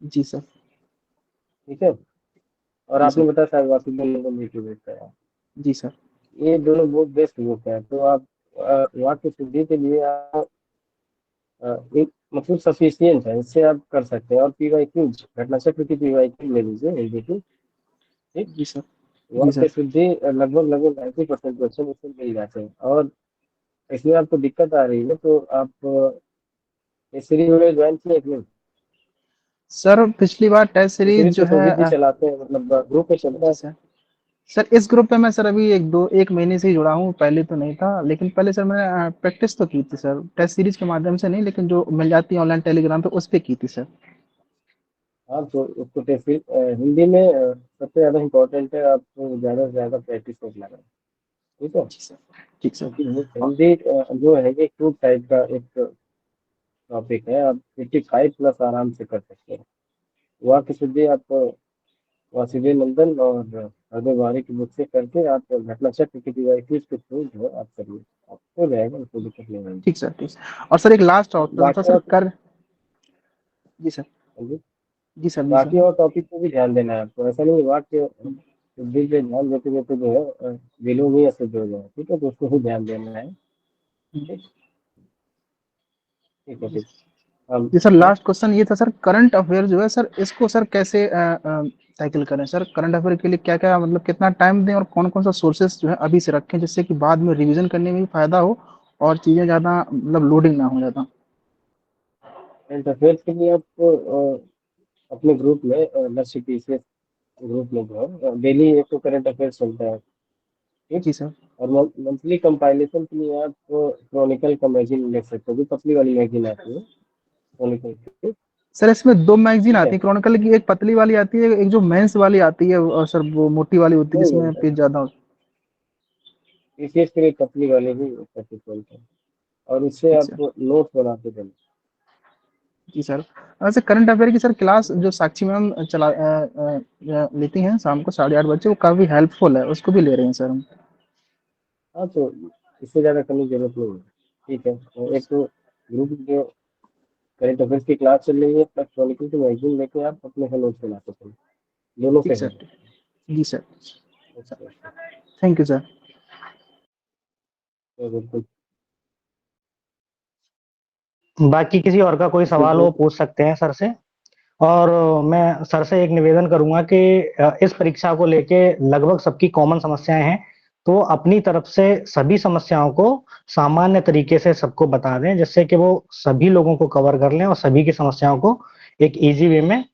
जी सर। ठीक है। और जी आपने सर। बताया शायद वासुदेव नंदन जी की बुक है, जी सर। ये दोनों बहुत बेस्ट बुक है। तो आप वाक्य शुद्धि के लिए आप एक मतलब सफिशियंट है, इससे आप कर सकते हैं। और पीवाईक्यू, घटना चक्र की पीवाईक्यू ले लीजिए हिंदी की, ठीक। जी सर। जी वाक्य सर। शुद्धि लगभग लगभग 90% क्वेश्चन इससे मिल जाते हैं। और इसमें आपको दिक्कत आ रही है तो आप ये सीरीज वगैरह ज्वाइन किए कि नहीं? सर पिछली बार टेस्ट ये सीरीज सीरीज जो को है शोभित जी चलाते हैं, मतलब ग्रुप में चलता जी है। सर। सर इस ग्रुप पे मैं सर अभी 1 महीने से ही जुड़ा हूँ, पहले तो नहीं था, लेकिन पहले सर मैंने प्रैक्टिस तो की थी सर, टेस्ट सीरीज के माध्यम से नहीं, लेकिन जो मिल जाती है ऑनलाइन टेलीग्राम पे उस पे की थी सर। हाँ तो उसको टेस्ट हिंदी में सबसे ज़्यादा इम्पोर्टेंट है आपको ज़्यादा से ज़्यादा प्रैक्टिस करना है, ठीक है। जी सर। ठीक सर। क्योंकि और हिंदी जो है ये टू टाइप का एक टॉपिक है, आप 85+ आराम से कर सकते हैं। वाक्य शुद्धि आप वासुदेव नंदन और हृदय वारी की बुक से करके आप घटना चक्र की डिवाइसेस के थ्रू जो है आप करिए, आप हो जाएगा, कोई दिक्कत नहीं होगी। ठीक सर। ठीक सर। और सर एक लास्ट ऑप्शन था बाकी सर और, कर। जी सर। जी सर। जी बाकी सर। और टॉपिक को भी ध्यान देना है आपको। ऐसा नहीं वाक्य शुद्धि पे ध्यान देते देते जो है विलोम ही अशुद्ध हो जाए, ठीक है। तो उसको भी ध्यान देना है, ठीक। ठीक है, ठीक। हम जी सर, हाँ? लास्ट क्वेश्चन ये था सर, करंट अफेयर जो है सर, इसको सर कैसे टैकल करें सर, करंट अफेयर के लिए क्या क्या मतलब कितना टाइम दें और कौन कौन सा सोर्सेस जो है अभी से रखें, जिससे कि बाद में रिवीजन करने में भी फायदा हो और चीजें ज्यादा मतलब लोडिंग ना हो ज्यादा। करंट अफेयर्स के लिए आपको अपने ग्रुप में लक्ष्य पीसीएस ग्रुप में जो है डेली एक तो करंट अफेयर्स चलता है, ठीक। जी सर। और मंथली कंपाइलेशन के लिए आप क्रॉनिकल का मैगजीन ले सकते हो, जो पतली वाली मैगजीन आती है क्रॉनिकल की, सर इसमें 2 मैगजीन ठीक आती है। है क्रॉनिकल की, एक पतली वाली आती है, एक जो मेंस वाली आती है, और सर वो मोटी वाली होती है नहीं जिसमें नहीं, पेज ज्यादा हो। पीसीएस के लिए पतली वाली ही प्रैक्टिस बोलते हैं, और उससे ठीक आप सर। नोट्स बनाते चलो, जी सर। वैसे करंट अफेयर की सर क्लास ठीक है। जो साक्षी मैम लेती हैं शाम को 8:30 बजे, वो काफी हेल्पफुल है, उसको भी ले रहे हैं सर हम। हाँ तो इससे ज़्यादा करने की जरूरत नहीं है, ठीक है। और एक तो ग्रुप जो करंट अफेयर्स की क्लास चल रही है प्लस क्रॉनिकल की मैगजीन लेके आप अपने से नोट्स बनाते चलो, दोनों ठीक पे है। सर। जी sir. Okay, thank you sir. तो बिल्कुल। बाकी किसी और का कोई फिर सवाल जो हो पूछ सकते हैं सर से। और मैं सर से एक निवेदन करूंगा कि इस परीक्षा को लेके लगभग सबकी कॉमन समस्याएं हैं, तो अपनी तरफ से सभी समस्याओं को सामान्य तरीके से सबको बता दें, जिससे कि वो सभी लोगों को कवर कर लें और सभी की समस्याओं को एक इजी वे में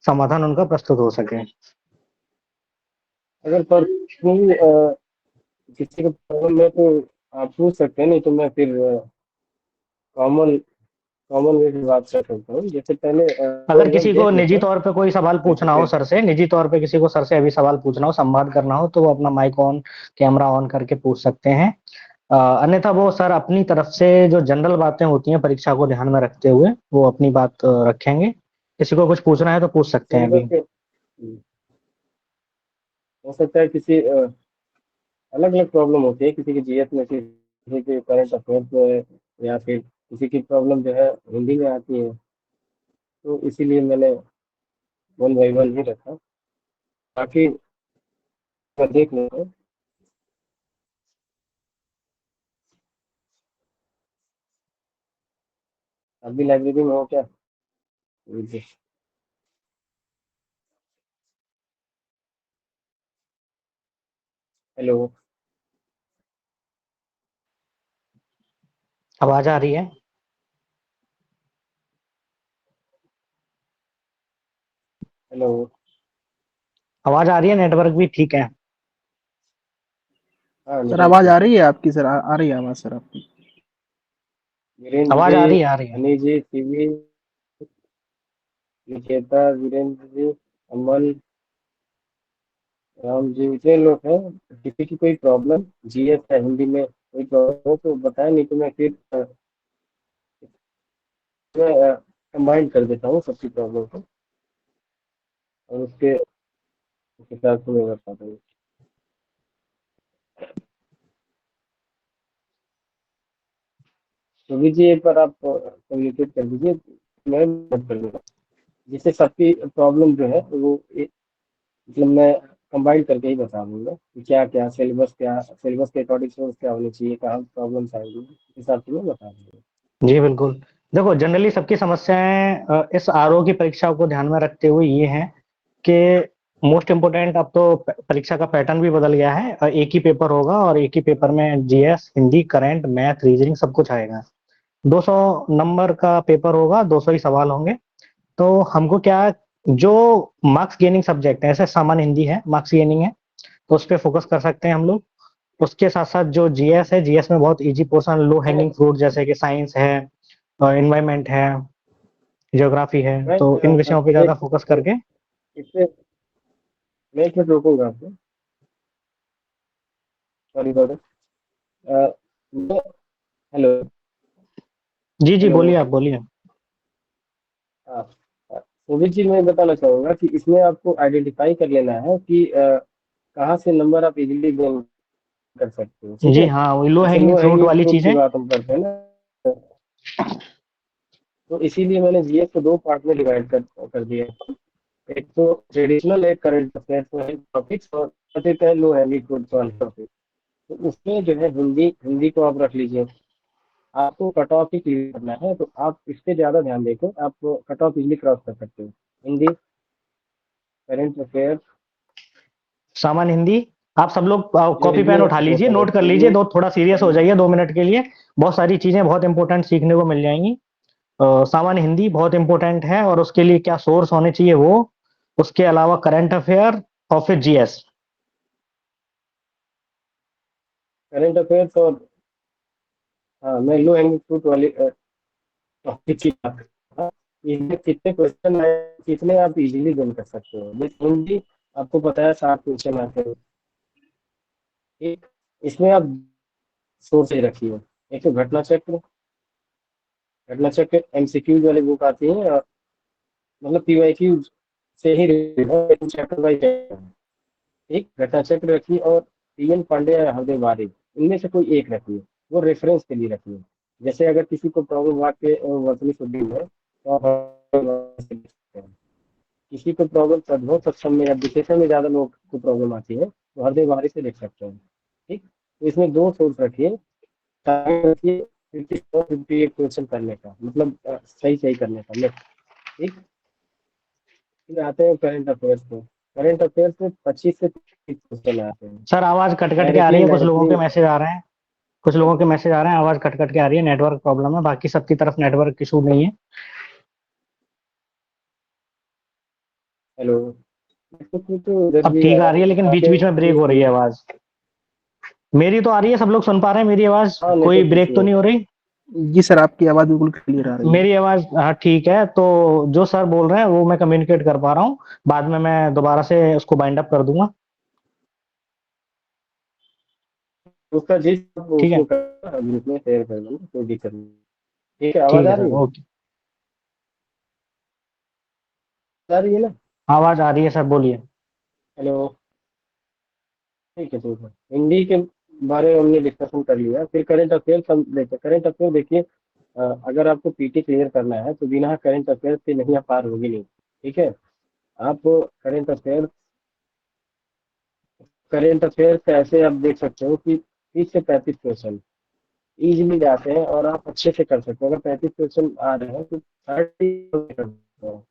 समाधान उनका प्रस्तुत हो सके। अगर पर किसी को प्रॉब्लम है तो आप पूछ सकते हैं, नहीं तो मैं फिर कॉमन कॉमन वे की बात कर सकता हूँ। जैसे पहले दो अगर एग्जाम किसी को देख लेते निजी हैं तौर पे कोई सवाल करंट पूछना हो अफेयर सर का। से, निजी तौर पे किसी को सर से अभी सवाल पूछना हो, संवाद करना हो, तो वो अपना माइक ऑन, कैमरा ऑन करके पूछ सकते हैं। अन्यथा वो सर अपनी तरफ से जो जनरल बातें होती हैं परीक्षा को ध्यान में रखते हुए वो अपनी बात रखेंगे। किसी को कुछ पूछना है तो पूछ सकते हैं सिलेबस अभी। के हो सकता है किसी अलग अलग प्रॉब्लम होती है, किसी की जीएस में, किसी के करंट अफेयर्स में, या फिर किसी की प्रॉब्लम जो है हिंदी में आती है, तो इसीलिए मैंने 1 by 1 ही रखा। बाकी मैं देख लेता हूँ। अभी लाइब्रेरी में हो क्या? हेलो, आवाज आ रही है? हेलो। आवाज आ रही है? नेटवर्क भी ठीक है? हाँ, सर नेटवर्क आवाज ठीक आ है। रही है आपकी? सर आ रही है आवाज सर आपकी? वीरेंद्र आवाज जी, आ रही है, आ रही है। हनी जी, शिवी, निकेता, वीरेंद्र जी, अमन, राम जी, इतने लोग हैं। किसी की कोई प्रॉब्लम जीएस है हिंदी में कोई प्रॉब्लम हो तो बताएं, नहीं तो मैं फिर कंबाइन कर देता हूँ सबकी प्रॉब्लम को, और उसके हिसाब से मैं बताता हूँ। तो भी जी एक बार आप कम्युनिकेट कर दीजिए, मैं मदद कर दूंगा, जिससे सबकी प्रॉब्लम जो है वो मतलब मैं कंबाइन करके ही बता दूंगा कि क्या क्या सिलेबस के अकॉर्डिंग सोर्स क्या होनी चाहिए, कहाँ प्रॉब्लम्स आएंगी, इस हिसाब से मैं बता दूंगा। जी बिल्कुल। देखो, जनरली सबकी समस्याएं इस आरओ की परीक्षा को ध्यान में रखते हुए ये हैं कि मोस्ट इम्पोर्टेंट, अब तो परीक्षा का पैटर्न भी बदल गया है। एक ही पेपर होगा और एक ही पेपर में GS, Hindi, current, math, reasoning सब कुछ आएगा। 200 नंबर का पेपर होगा, 200 ही सवाल होंगे। तो हमको क्या, जो मार्क्स गेनिंग सब्जेक्ट है, ऐसे सामान्य हिंदी है, मार्क्स गेनिंग है, तो उस पर फोकस कर सकते हैं हम लोग। उसके साथ साथ जो जीएस है, जीएस में बहुत easy portion, low hanging fruit, जैसे कि साइंस है, इन्वायरमेंट है, ज्योग्राफी है, मैं तो इन विषयों पे ज्यादा फोकस करके। इससे मैं एक मिनट रोकूंगा आपको, सॉरी फॉर दैट। हेलो। जी जी, हेलो। बोलिए, आप बोलिए। हाँ, वो भी चीज मैं बताना चाहूंगा कि इसमें आपको आइडेंटिफाई कर लेना है कि कहाँ से नंबर आप इजीली गेन कर सकते हो, ठीक जी है। हाँ, वही लो जैसे हैंगिंग लो फ्रूट हैंगिंग वाली फ्रूट की चीजें। बात हम करते हैं ना, तो इसीलिए मैंने जीएस को 2 पार्ट में डिवाइड कर दिया है। एक तो ट्रेडिशनल, एक करंट अफेयर्स टॉपिक्स, और एक है लो हैंगिंग फ्रूट वाले टॉपिक। तो उसमें जो है हिंदी हिंदी को आप रख लीजिए। आपको कट ऑफ ही क्लियर करना है, तो आप इस पे ज्यादा ध्यान देकर आप कट ऑफ इजली क्रॉस कर सकते हो। हिंदी, करंट अफेयर, सामान्य हिंदी। आप सब लोग जो कॉपी पेन उठा लीजिए, नोट कर लीजिए, दो थोड़ा सीरियस हो जाइए 2 मिनट के लिए। बहुत सारी चीजें बहुत इंपॉर्टेंट सीखने को मिल जाएंगी। सामान्य हिंदी बहुत इंपॉर्टेंट है, और उसके लिए क्या सोर्स होने चाहिए वो, उसके अलावा करंट अफेयर, और फिर जीएस। करंट अफेयर्स और हाँ, मैं लो हैंगिंग फ्रूट वाली टॉपिक की बात कर रहा था। इसमें कितने क्वेश्चन आए, कितने आप इजीली गन कर सकते हो। जैसे हिंदी, आपको पता है 7 क्वेश्चन आते हैं। एक, इसमें आप सोर्स ही रखिए। एक तो घटना चक्र एमसीक्यूज वाली बुक आती है, और मतलब पीवाईक्यू से ही चैप्टर वाइज। एक घटना चक्र रखिए, और पीएन पांडे या हरदेव वारी, इनमें से कोई एक रखिए। वो रेफरेंस के लिए रखिए। जैसे अगर किसी को प्रॉब्लम वाक्य वर्तनी शुद्धि है तो आप हरदेव से लिख सकते हैं। किसी को प्रॉब्लम तद्भव तत्सम में या विशेषण में ज्यादा लोग को प्रॉब्लम आती है तो हरदेव वारी से लिख सकते हैं। ठीक, तो इसमें 2 सोर्स रखिए, टारगेट रखिए 58 क्वेश्चन करने का, मतलब सही सही करने का लेफ्ट। ठीक, फिर आते हैं करंट अफेयर्स पे। करंट अफेयर्स में 25 से 30 क्वेश्चन आते हैं, सर आवाज कट कट के आ रही डायरेक्टली है, कुछ लोगों इनडायरेक्टली। के मैसेज आ रहे हैं। कुछ लोगों के मैसेज आ रहे हैं, आवाज कट कट के आ रही है, नेटवर्क प्रॉब्लम है। बाकी सबकी तरफ नेटवर्क इशू नहीं है। हेलो, तो इधर अब भी ठीक आ रही है, लेकिन बीच आते बीच में ब्रेक हो रही है आवाज। मेरी तो आ रही है, सब लोग सुन पा रहे हैं मेरी आवाज? हाँ, कोई नेटवर्क ब्रेक इशू तो है। नहीं हो रही? जी सर, आपकी आवाज बिल्कुल क्लियर आ रही है। मेरी आवाज, हाँ ठीक है। तो जो सर बोल रहे हैं वो मैं कम्युनिकेट कर पा रहा हूँ। बाद में मैं दोबारा से उसको बाइंड अप कर दूंगा। उसका जिस वो ठीक है, उसको ग्रुप में शेयर कर देना, कोई दिक्कत नहीं। ठीक है, आवाज ठीक है आ सर, रही है? ओके। आ रही है ना? आवाज आ रही है सर, बोलिए। हेलो। ठीक है, ठीक है। हिंदी के बारे में हमने डिस्कशन कर लिया, फिर करंट अफेयर हम देखते हैं। करंट अफेयर देखिए, अगर आपको पीटी क्लियर करना है तो बिना करंट अफेयर्स के नहीं आप पार होगी नहीं। ठीक है, आप करंट अफेयर्स ऐसे आप देख सकते हो कि 30 से 35 क्वेश्चन इजीली जाते हैं और आप अच्छे से कर सकते हो। अगर 35 क्वेश्चन आ रहे हैं तो 30 कर सकते हो।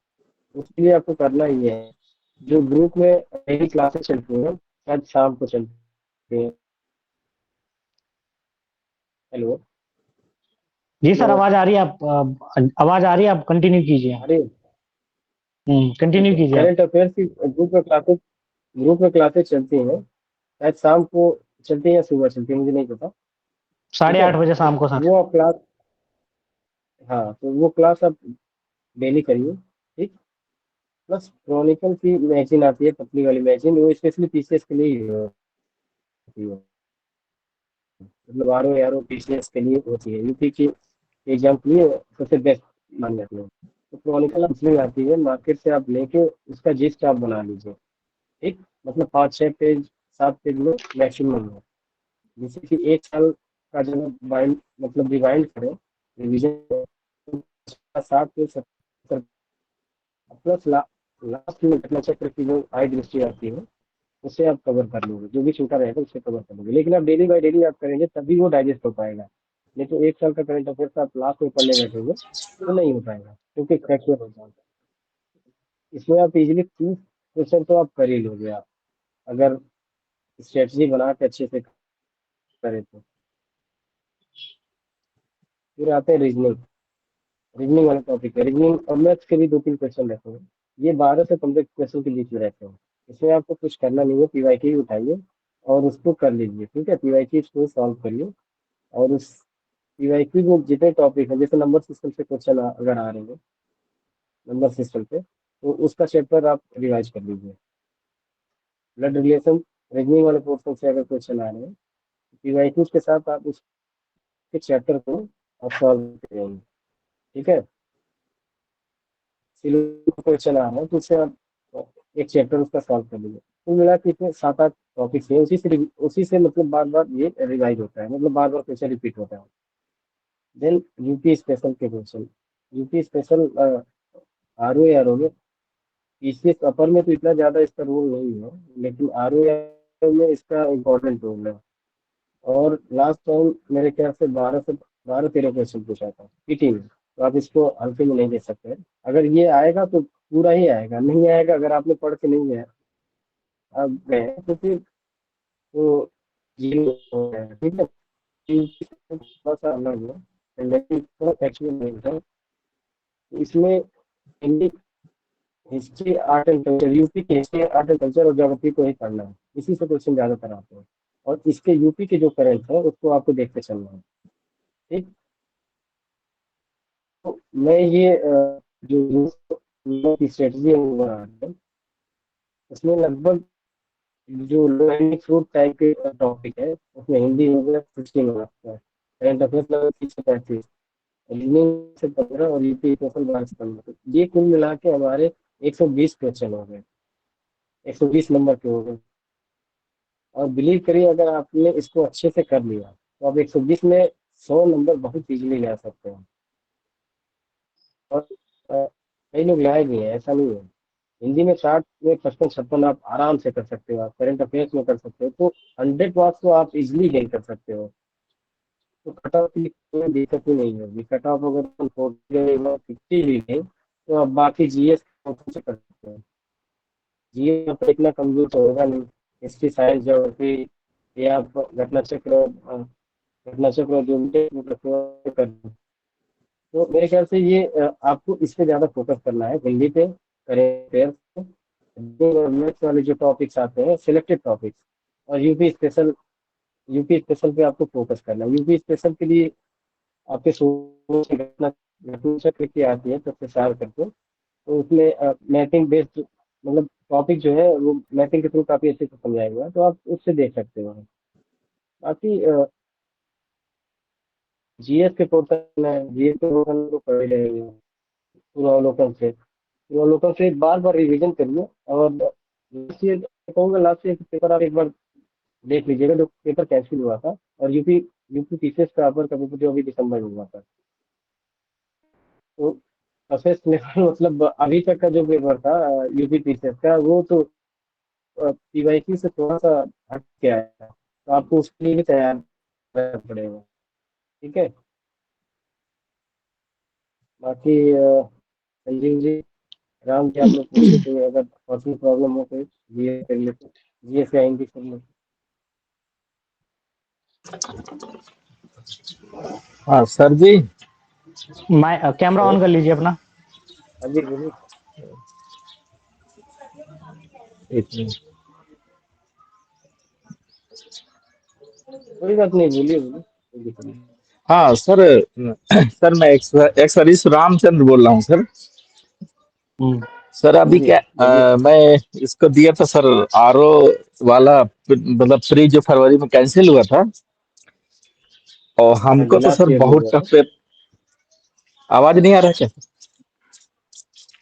उसके लिए आपको करना ही है, जो ग्रुप में मेरी क्लासेस चलती हैं शायद शाम को चलती हैं। हेलो। जी सर, हेलो। आवाज आ रही है। आप आवाज आ रही है, आप कंटिन्यू कीजिए। अरे ठीक कंटिन्यू है, कीजिए आप। करंट अफेयर्स की ग्रुप में क्लासेस चलती हैं, शायद शाम को चलती हैं या सुबह चलती है, मुझे नहीं पता। ठीक साढ़े है, आठ बजे तो शाम को सर। वो आप क्लास, हाँ तो वो क्लास आप डेली करिए। ठीक। प्लस क्रॉनिकल की मैगजीन आती है, पतली वाली मैगजीन, वो स्पेशली पीसीएस के लिए ही होती है। मतलब आरओ यारो पीसीएस के लिए होती है, यूपी की एग्जाम के लिए सबसे बेस्ट मान जाती है। तो क्रॉनिकल इसलिए आती है, मार्केट से आप लेके उसका जिस्ट आप बना लीजिए। ठीक, मतलब 5-6 पेज 7 पेज में मैक्सिमम है, जिससे कि 1 साल का जब आप बाइंड मतलब रिवाइंड करें, रिविजन 60 से 70 प्लस लास्ट में घटना चक्र की जो आई दृष्टि आती है उसे आप कवर कर लोगे, जो भी छूटा रहेगा उसे कवर कर लोगे। लेकिन आप डेली बाय डेली आप करेंगे तभी वो डाइजेस्ट हो पाएगा। नहीं तो 1 साल का करंट अफेयर्स आप लास्ट में पढ़ने बैठोगे तो नहीं हो पाएगा, क्योंकि फैक्चुअल हो जाएगा। इसमें आप इजीली 30 क्वेश्चन तो आप कर ही लोगे आप, अगर स्ट्रेटजी बना के अच्छे से करें तो। फिर आते हैं रीजनिंग। रीजनिंग वाला टॉपिक है, रीजनिंग और मैथ्स के भी 2-3 क्वेश्चन रहते हैं। ये 12 से 15 क्वेश्चन के बीच में रहते हैं। इसमें आपको कुछ करना नहीं है, पीवाईक्यू ही उठाइए और उसको कर लीजिए। ठीक है, पीवाईक्यू को सॉल्व करिए और उस पीवाईक्यू में जितने टॉपिक है, जैसे नंबर सिस्टम से क्वेश्चन अगर आ रहे हैं नंबर सिस्टम पे, तो उसका चैप्टर आप रिवाइज कर लीजिए। ब्लड रिलेशन रीजनिंग वाले पोर्शन से अगर क्वेश्चन आ रहे हैं, पीवाईक्यू के साथ आप उसके चैप्टर को आप सॉल्व करेंगे। ठीक है, क्वेश्चन आ रहा है तो उससे आप एक चैप्टर उसका सॉल्व कर लीजिए। कुल मिला के इसमें 7-8 टॉपिक्स हैं, उसी से मतलब बार बार ये रिवाइज होता है, मतलब बार बार क्वेश्चन रिपीट होता है। देन यूपी स्पेशल के question, UP special R O R O में, पीसीएस अपर में तो इतना ज्यादा इसका रोल नहीं है, लेकिन आर ओ में इसका इम्पोर्टेंट रोल है। और लास्ट टाइम मेरे ख्याल से 12 13 क्वेश्चन पूछा था पीटी में, तो आप इसको हल्के में नहीं दे सकते। अगर ये आएगा तो पूरा ही आएगा, नहीं आएगा अगर आपने पढ़ के नहीं गया आप गए तो फिर तो जीरो हो गया। ठीक है, थोड़ा सा अलग है, लेकिन थोड़ा फैक्चुअल नहीं था। इसमें Hindi, history art and culture, UP की हिस्ट्री आर्ट एंड कल्चर और ज्योग्राफी को ही पढ़ना है, इसी से क्वेश्चन ज्यादातर आते हैं। और इसके यूपी के जो करंट है उसको आपको देखते चलना है। ठीक, तो मैं ये जो स्ट्रेटजी है वो बना रहा हूँ, उसमें लगभग जो लो हैंगिंग फ्रूट टाइप के टॉपिक है उसमें हिंदी हो गया 16 मार्क्स है, करंट अफेयर्स लगभग 30 से 35, रीजनिंग से 15 और यूपी क्वेश्चन 12 से 15। तो ये कुल मिला के हमारे 120 क्वेश्चन हो गए, 120 नंबर के हो गए। और बिलीव करिए अगर आपने इसको अच्छे से कर लिया तो आप 120 में 100 नंबर बहुत इजीली ला सकते हैं। और कई लोग लाए भी हैं, ऐसा नहीं है। हिंदी में 60 में 55 56 आप आराम से कर सकते हो, आप करंट अफेयर्स में कर सकते हो, तो 100 मार्क्स तो आप इजिली गेन कर सकते हो। तो कट ऑफ की कोई दिक्कत ही नहीं होगी। कट ऑफ अगर 50 भी गई तो आप बाकी जीएस से कर सकते हो। जीएस आपका इतना कमजोर तो होगा नहीं, हिस्ट्री साइंस ज्योग्राफी या आप घटना चक्र जो भी कर। तो मेरे ख्याल से ये आपको इस पे ज्यादा फोकस करना है, हिंदी पे करेंट अफेयर्स पे, मैथ्स वाले जो टॉपिक्स आते हैं सिलेक्टेड टॉपिक्स, और यूपी स्पेशल पे आपको फोकस करना है। यूपी स्पेशल के लिए आपके सोच की घटना घटना चक्र की आती है सबसे सार करके, तो उसमें मैपिंग बेस्ड मतलब टॉपिक जो है वो मैपिंग के थ्रू काफी अच्छे से समझाएगा, तो आप उससे देख सकते हो। बाकी जीएस के पोर्टल में जीएस के पोर्टल को पढ़े रहेंगे पूर्वावलोकन से बार बार रिवीजन करिए। और ये कहूँगा लास्ट ईयर पेपर आप एक बार देख लीजिएगा जो पेपर कैंसिल हुआ था, और यूपी यूपी पीसीएस का अपर का पेपर जो अभी दिसंबर में हुआ था, तो सरफेस लेवल मतलब अभी तक का जो पेपर था यूपी पीसीएस का, वो तो पीवाईक्यू से थोड़ा सा हट के आया है, तो आपको उसके लिए भी तैयार रहना पड़ेगा। ठीक है, बाकी संजीव जी राम जी, आप लोग पूछे कोई अगर पर्सनल प्रॉब्लम हो कोई, जीएस कर लेते, जीएस या हिंदी कर लेते। हाँ सर जी। कैमरा ऑन कर लीजिए अपना। हाँ जी बोलिए। एक मिनट। कोई बात नहीं, बोलिए बोलिए, कोई दिक्कत नहीं। हाँ सर। सर मैं एक्स हरीश रामचंद्र बोल रहा हूँ सर। हम्म, सर हाँ अभी जी क्या बोलिए। मैं इसको दिया था सर, आरओ वाला, मतलब फ्री जो फरवरी में कैंसिल हुआ था, और हाँ जी, हमको तो लास्ट सर ईयर में बहुत हुआ था। टफ पे। आवाज नहीं आ रहा क्या?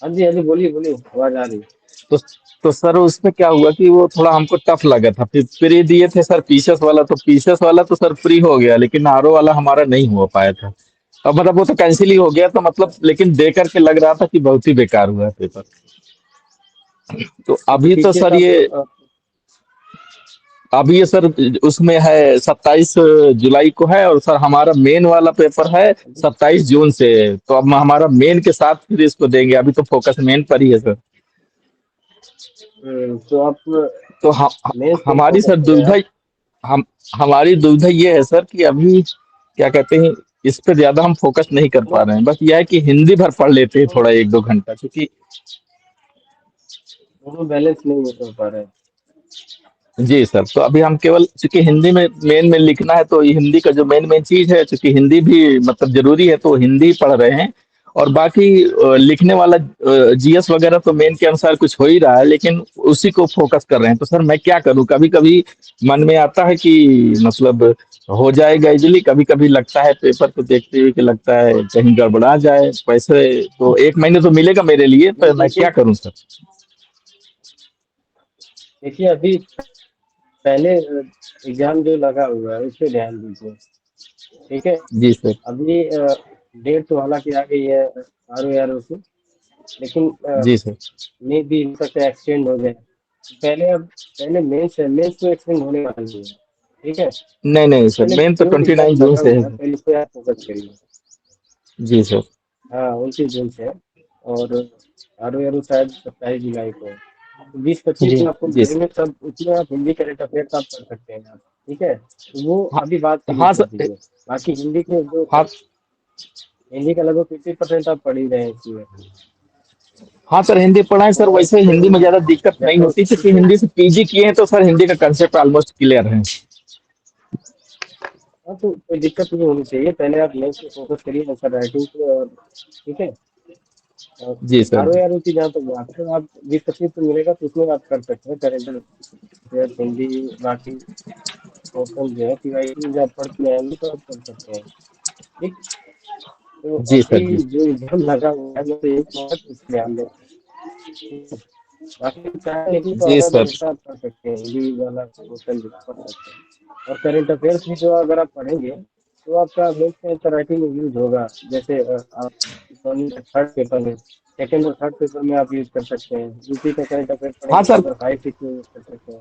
हाँ जी बोलिए बोलिए, आवाज आ रही है। तो तो सर उसमें क्या हुआ कि वो थोड़ा हमको टफ लगा था, फिर फ्री दिए थे सर पीसेस वाला, तो पीसेस वाला तो सर फ्री हो गया, लेकिन आरओ वाला हमारा नहीं हो पाया था। अब मतलब वो तो कैंसिल ही हो गया, तो मतलब लेकिन दे करके लग रहा था कि बहुत ही बेकार हुआ है पेपर। तो तो अभी तो पीसीएस सर आप अभी ये सर उसमें है 27 जुलाई को है, और सर हमारा मेन वाला पेपर है 27 जून से। तो अब हमारा मेन के साथ फिर इसको देंगे, अभी तो फोकस मेन पर ही है सर। तो आप तो मेंस पे हमारी फोकस सर करें दुविधा, आप। हम हमारी दुविधा ये है सर कि अभी क्या कहते हैं, इस पे ज्यादा हम फोकस नहीं कर दोनों पा रहे हैं। बस यह है कि हिंदी भर पढ़ लेते हैं थोड़ा 1-2 घंटा, क्योंकि दोनों बैलेंस नहीं हो पा रहे हैं। जी सर। तो अभी हम केवल चूंकि हिंदी में मेन में लिखना है, तो ये हिंदी का जो मेन मेन चीज है, चूंकि हिंदी भी मतलब जरूरी है, तो हिंदी पढ़ रहे हैं। और बाकी लिखने वाला जीएस वगैरह तो मेन के अनुसार कुछ हो ही रहा है, लेकिन उसी को फोकस कर रहे हैं। तो सर मैं क्या करूं, कभी कभी मन में आता है कि मतलब हो जाएगा इजिली, कभी कभी लगता है पेपर को देखते हुए कि लगता है कहीं गड़बड़ा जाए। पैसे तो 1 महीने तो मिलेगा मेरे लिए, नहीं तो मैं देखिए, क्या करूं सर? देखिए अभी पहले एग्जाम जो लगा हुआ है उस पर ध्यान दीजिए। ठीक है, जी सर। अभी डेट तो हालांकि आ गई है आर की, लेकिन जी सर। मे भी हो सकता है एक्सटेंड हो जाए। पहले मेंस है, मेंस तो एक्सटेंड होने वाली है। ठीक है, नहीं नहीं सर, पहले मेन तो जो 29 एग्जाम जून लगा से हुआ है है। पहले उस पर आप फोकस करिए। जी सर। हाँ 29 जून से है, और आर शायद 27 जुलाई को है। 20-25 जी में आपको जी सर। मिलेंगे, सब उसमें आप हिंदी करंट अफेयर्स आप पढ़ सकते हैं आप। ठीक है, तो वो हाँ अभी बात के लिए हाँ छोड़ सर। दीजिए। बाकी हिंदी के जो हाँ हिंदी का लगभग 50% आप पढ़ ही रहे हैं इसमें। हाँ सर, हिंदी पढ़ाए सर, और वैसे हिंदी में ज्यादा दिक्कत नहीं चैप्टर होती, क्योंकि हिंदी से पीजी किए हैं, तो सर हिंदी का कंसेप्ट ऑलमोस्ट क्लियर है। हाँ, तो कोई दिक्कत नहीं होनी चाहिए। पहले आप मेंस पे फोकस करिए, आंसर राइटिंग पे। और ठीक है, जी सर। आर ओ की जहाँ तक बात है, आप 20-25 तो मिलेगा, तो उसमें आप कर सकते हैं करेंट अफेयर, हिंदी। बाकी मौसम जो है पीवाईक्यू जब पढ़ के आएंगे तो आप कर सकते हैं। ठीक, तो जी अभी सर। जी जो एग्जाम लगा हुआ है, मैं तो यही कहूँगा कि इस ध्यान दें। ठीक है? बाकी चाहे नहीं तो जी अदर सर। हिस्सा आप पढ़ सकते हैं, हिंदी वाला क्वेश्चन भी पढ़ सकते हैं। और करंट अफेयर्स भी जो अगर आप पढ़ेंगे तो आपका मेंस में आंसर राइटिंग में यूज होगा। जैसे आप इकोनॉमी का थर्ड पेपर में, सेकंड और थर्ड पेपर में आप यूज कर सकते हैं। यूपी का करंट अफेयर हाँ पढ़ेंगे तो सर। अगर 5-6 में यूज कर सकते हैं,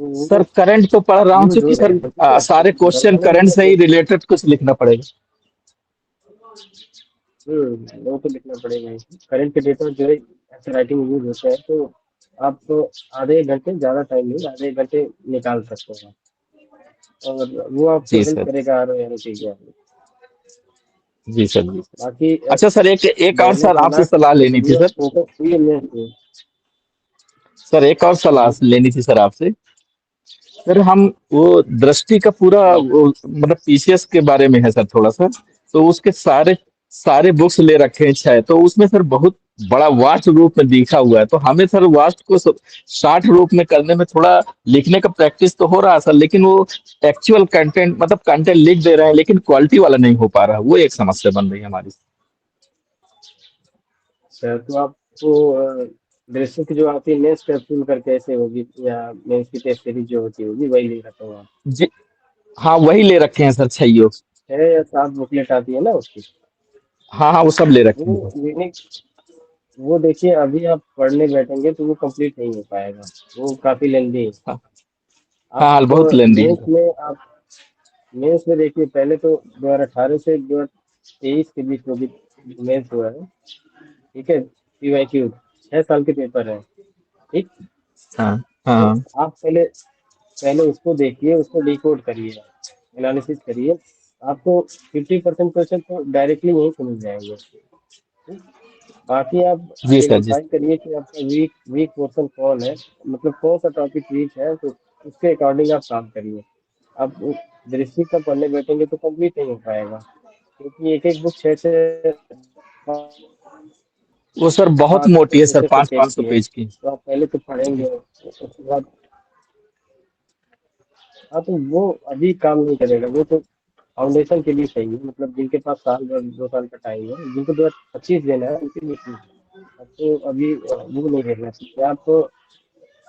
तो सर वो करंट तो पढ़ रहा हूँ, यूज हो क्योंकि सर जाएगा। ठीक है, तो सारे घर क्वेश्चन वालों करंट ने से ही तो रिलेटेड कुछ लिखना पड़ेगा। वो तो लिखना पड़ेगा ही। करंट के डेटा जो है ऐसे राइटिंग में यूज होते हैं, तो आप तो आधे एक घंटे, ज़्यादा टाइम नहीं, आधे एक घंटे निकाल सकते हैं। और वो आपको जी हेल्प सर। करेगा आर ओ के एग्जाम में। जी सर। जी सर। बाकी अच्छा सर, एक एक और मैंने सर बोला आपसे कि सलाह लेनी अभी थी आप सर। फोकस किए मेंस पे। सर एक और सलाह लेनी थी सर आपसे। सर हम वो दृष्टि का पूरा वो मतलब पीसीएस के बारे में है सर थोड़ा सा, तो उसके सारे सारे बुक्स ले रखे हैं 6, तो उसमें सर बहुत बड़ा वास्ट रूप में लिखा हुआ है, तो हमें सर वास्ट को शार्ट रूप में करने में थोड़ा लिखने का प्रैक्टिस तो हो रहा है सर, लेकिन वो एक्चुअल कंटेंट मतलब कंटेंट लिख दे रहे हैं, लेकिन क्वालिटी वाला नहीं हो पा रहा है, वो एक समस्या बन रही है हमारी। सर तो आपको दृश्य की जो आती है मेंस कैप्सूल करके ऐसे होगी, या मेंस की टेस्ट सीरीज जो होती होगी, वही ले रखा हूँ आप। जी हाँ, वही ले रखे हैं सर 6। 6 या 7 बुकलेट आती है ना उसकी। हाँ हाँ वो सब ले रखे हैं वो सर। लेने वो देखिए अभी आप पढ़ने बैठेंगे तो वो कंप्लीट नहीं हो पाएगा, वो काफी लेंदी है। हाँ आप हाँ बहुत लेंदी है मेंस सर। में आप मेंस में देखिए पहले तो 2018 से 2023 के बीच में भी मेंस हुआ है, ठीक है। पीवाईक्यू 6 साल के पेपर है, ठीक। हाँ हाँ तो हाँ। आप पहले पहले उसको देखिए, उसको डिकोड करिए, एनालिसिस करिए। आपको 50% क्वेश्चन तो डायरेक्टली यहीं से मिल जाएंगे, ठीक? बाकी आप जी सर जी। आइडेंटिफाई करिए कि आपका वीक वीक पोर्शन कौन है, मतलब कौन सा टॉपिक वीक है, तो उसके अकॉर्डिंग आप काम करिए। आप दृष्टि का पढ़ने बैठेंगे तो कंप्लीट नहीं हो पाएगा, क्योंकि एक एक बुक 6 वो सर बहुत 500 मोटी है सर, पेजेस से 500 कैरी 500 की है। पेज की। तो आप पहले तो पढ़ेंगे, उसके बाद हाँ, तो वो अभी काम नहीं करेगा, वो तो फाउंडेशन के लिए सही है, मतलब जिनके पास साल भर 2 साल का टाइम है, जिनको 2025 देना है उनके लिए ठीक है। अब तो अभी वो नहीं देखना चाहिए। आप तो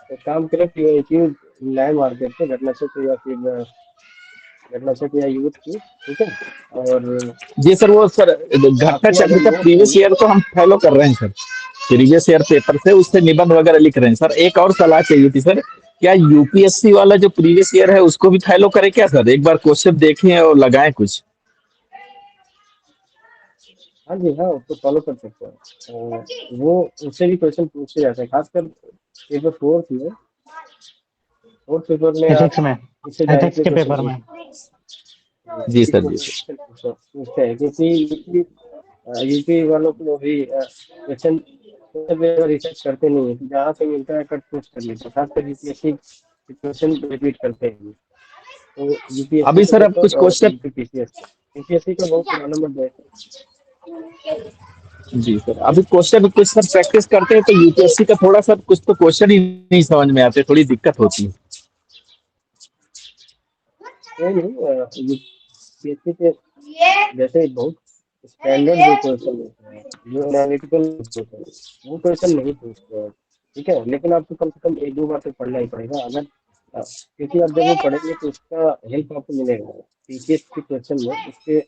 एक काम करें कि लाइन मार देते हैं घटना चक्र या फिर घटना चक्र या यूथ की, ठीक है। और जी सर वो सर घटना बाकी चक्र अगर का नोट प्रीवियस चाहिए, ईयर तो हम फॉलो कर रहे हैं सर। प्रीवियस ईयर पेपर से उससे निबंध वगैरह लिख रहे हैं सर। एक और सलाह चाहिए थी सर, क्या यूपीएससी वाला जो प्रीवियस ईयर है उसको भी फॉलो करें क्या सर? एक बार क्वेश्चन देखें और लगाएं कुछ। हाँ जी हाँ, उसको फॉलो कर सकते हैं। वो उससे भी क्वेश्चन पूछे जाते हैं, खासकर पेपर फोर्थ पेपर में आप एथिक्स में, इससे एथिक्स डायरेक्टली के क्वेश्चन पेपर में। पूछ जी इसी सर को जी सर। क्वेश्चन पूछते हैं, क्योंकि यूपी वालों को भी क्वेश्चन रिसर्च करते नहीं है, तो जहाँ से मिलता है कट पेस्ट कर लेते हैं, खासकर यूपीएससी क्वेश्चन रिपीट करते हैं। तो यूपीएससी अभी का सर अब पेपर कुछ और क्वेश्चन। यूपीपीसीएस, यूपीएससी का बहुत पुराना मुद्दा है। जी सर अभी क्वेश्चन कुछ सर प्रैक्टिस करते हैं तो यूपीएससी का थोड़ा सा कुछ तो क्वेश्चन ही नहीं समझ में आते, थोड़ी दिक्कत होती है। कोई नहीं, यूपीएससी के जैसे बहुत स्टैंडर्ड जो क्वेश्चन होते हैं, जो एनालिटिकल होते हैं, वो क्वेश्चन नहीं पूछते हैं, ठीक है। लेकिन आपको कम से कम एक दो बार तो पढ़ना ही पड़ेगा, अगर क्योंकि आप जब वो पढ़ेंगे तो उसका हेल्प आपको मिलेगा। पीसीएस के क्वेश्चन में उसके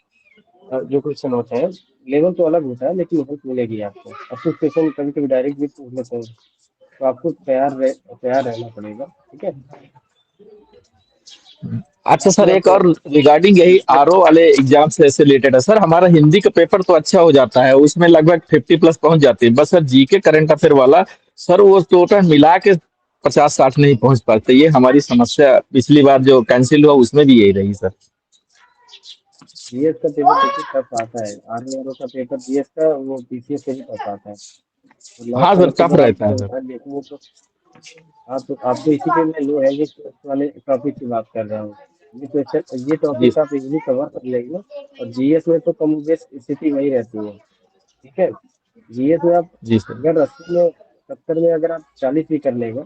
जो क्वेश्चन होते हैं, लेवल तो अलग होता है, लेकिन हेल्प मिलेगी आपको। अब कुछ क्वेश्चन कभी कभी डायरेक्ट भी पूछ लेते हैं, तो आपको तैयार रहना पड़ेगा, ठीक है। अच्छा सर बाकी एक आप और रिगार्डिंग यही आरओ वाले एग्जाम से रिलेटेड है सर, हमारा हिंदी का पेपर तो अच्छा हो जाता है, उसमें लगभग 50+ पहुंच जाती है, बस सर जीके करंट अफेयर वाला सर वो टोटल मिला के 50-60 नहीं पहुंच पाते। ये हमारी समस्या पिछली बार जो कैंसिल हुआ उसमें भी यही रही सर। जीएस का पेपर देखिए टफ आता है, आर्मी वालों का पेपर जीएस का वो पीसीएस से भी टफ आता है। तो हाँ लास्ट सर वाला टफ पेपर आप रहता है जब सर। ध्यान देखेंगे तो आप तो इसी पे मैं लो हैंगिंग फ्रूट वाले टॉपिक की बात कर रहा हूँ। ये क्वेश्चन ये जी टॉपिक आप इजीली कवर कर लेंगे, और जीएस में तो कम बेस स्थिति वही रहती है, ठीक है। जीएस में आप जी सर। अगर 80 में 70 में अगर आप 40 भी कर लेंगे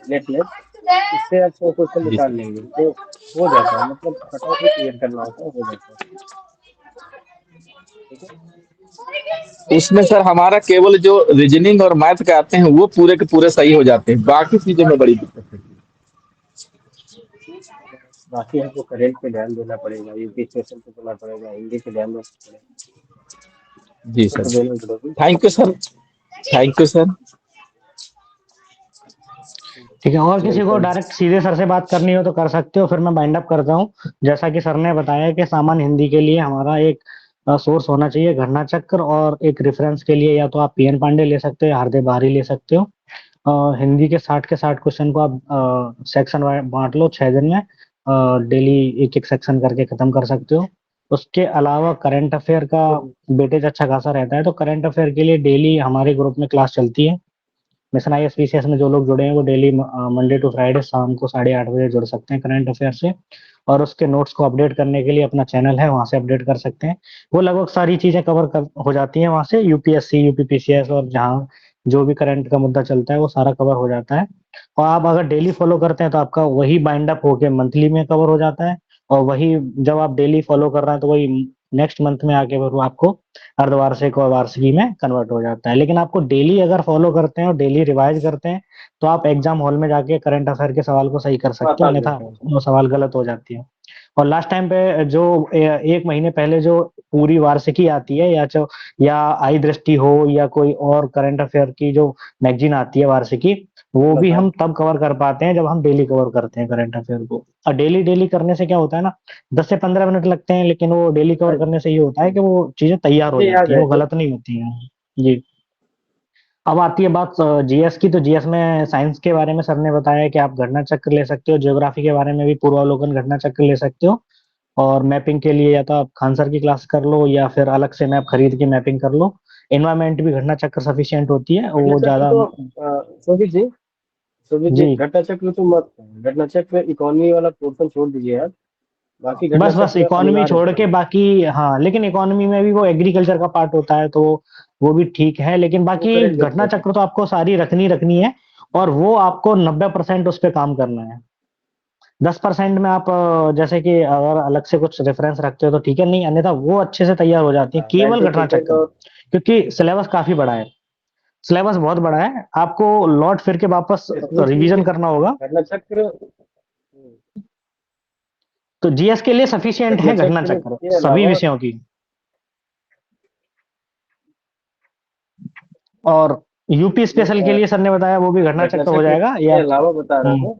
नेट इससे आप 100 क्वेश्चन जी निकाल सर। लेंगे, तो हो जाता है, मतलब कट ऑफ ही क्लियर करना होता है, हो जाता है, ठीक है। उसमें सर हमारा केवल जो रीजनिंग और मैथ के आते हैं वो पूरे के पूरे सही हो जाते हैं, बाकी चीजों में बड़ी दिक्कत है। बाकी हमको करेंट पे ध्यान देना पड़ेगा, यूपी सेशन पे देना पड़ेगा, हिंदी पे ध्यान देना पड़ेगा, जी तो सर। देना पड़ेगी। Thank you sir. Thank you sir. ठीक है, और किसी को वेलकम। डायरेक्ट सीधे सर से बात करनी हो तो कर सकते हो, फिर मैं बाइंड अप करता हूँ। जैसा कि सर ने बताया कि सामान्य हिंदी के लिए हमारा एक सोर्स होना चाहिए घटना चक्र, और एक रेफरेंस के लिए या तो आप पीएन पांडे ले सकते हो या हार्दिक बाहरी ले सकते हो। हिंदी के 60 के 60 क्वेश्चन को आप सेक्शन बांट लो 6 दिन में, डेली एक एक सेक्शन करके खत्म कर सकते हो। उसके अलावा करंट अफेयर का वेटेज अच्छा खासा रहता है, तो करंट अफेयर के लिए डेली हमारे ग्रुप में क्लास चलती है। मिशन ISPCS में जो लोग जुड़े हैं वो डेली मंडे टू फ्राइडे शाम को 8:30 बजे जुड़ सकते हैं करंट अफेयर से, और उसके नोट्स को अपडेट करने के लिए अपना चैनल है वहां से अपडेट कर सकते हैं। वो लगभग सारी चीजें हो जाती हैं वहां से, यूपीएससी यूपीपीसीएस और जहाँ जो भी करंट का मुद्दा चलता है वो सारा कवर हो जाता है। और आप अगर डेली फॉलो करते हैं तो आपका वही बाइंड अप होके मंथली में कवर हो जाता है, और वही जब आप डेली फॉलो कर रहे हैं तो वही नेक्स्ट मंथ में आके वो आपको अर्धवार्षिक और वार्षिकी में कन्वर्ट हो जाता है। लेकिन आपको डेली अगर फॉलो करते हैं और डेली रिवाइज करते हैं तो आप एग्जाम हॉल में जाके करंट अफेयर के सवाल को सही कर सकते हो, आसान अन्यथा रहता है। वो सवाल गलत हो जाती है। और लास्ट टाइम पे जो 1 महीने पहले जो पूरी वार्षिकी आती है या आई दृष्टि हो या कोई और करंट अफेयर की जो मैगजीन आती है वार्षिकी, वो भी हम तब कवर कर पाते हैं जब हम डेली कवर करते हैं करंट अफेयर को। और डेली करने से क्या होता है ना, 10 से 15 मिनट लगते हैं, लेकिन वो डेली कवर करने से ये होता है कि वो चीजें तैयार हो जाती हैं, वो गलत नहीं होती हैं। जी। अब आती है बात जीएस की, तो जीएस में साइंस के बारे में सर ने बताया कि आप घटना चक्र ले सकते हो, ज्योग्राफी के बारे में भी पूर्वावलोकन घटना चक्र ले सकते हो, और मैपिंग के लिए या तो आप खान सर की क्लास कर लो या फिर अलग से मैप खरीद के मैपिंग कर लो। एनवायरमेंट भी घटना चक्र सफिशिएंट होती है, वो ज्यादा। शोभित जी जी, घटना चक्र तो मत, घटना चक्र इकोनॉमी वाला पोर्शन छोड़ दीजिए आप, बाकी घटना बस चक्र इकोनॉमी अनिवार्य छोड़ के है। बाकी। हाँ, लेकिन इकोनॉमी में भी वो एग्रीकल्चर का पार्ट होता है, तो वो भी ठीक है, लेकिन वो बाकी करेंगे घटना चक्र तो आपको सारी रखनी है, और वो आपको 90% उस पर काम करना है। 10% में आप जैसे कि अगर अलग से कुछ रेफरेंस रखते हो तो ठीक है, नहीं अन्यथा वो अच्छे से तैयार हो जाती है केवल घटना 90% चक्र, और क्योंकि सिलेबस काफी बड़ा है। सिलेबस बहुत बड़ा है, आपको लौट फिर के वापस इसमें रिवीजन करना होगा। घटना चक्र, तो जीएस के लिए सफिशिएंट घटना है घटना चक्र चक्र के सभी अलावा, विषयों की। और यूपी स्पेशल के लिए सर ने बताया वो भी घटना घटना चक्र हो चक्र जाएगा के या। अलावा बता रहा था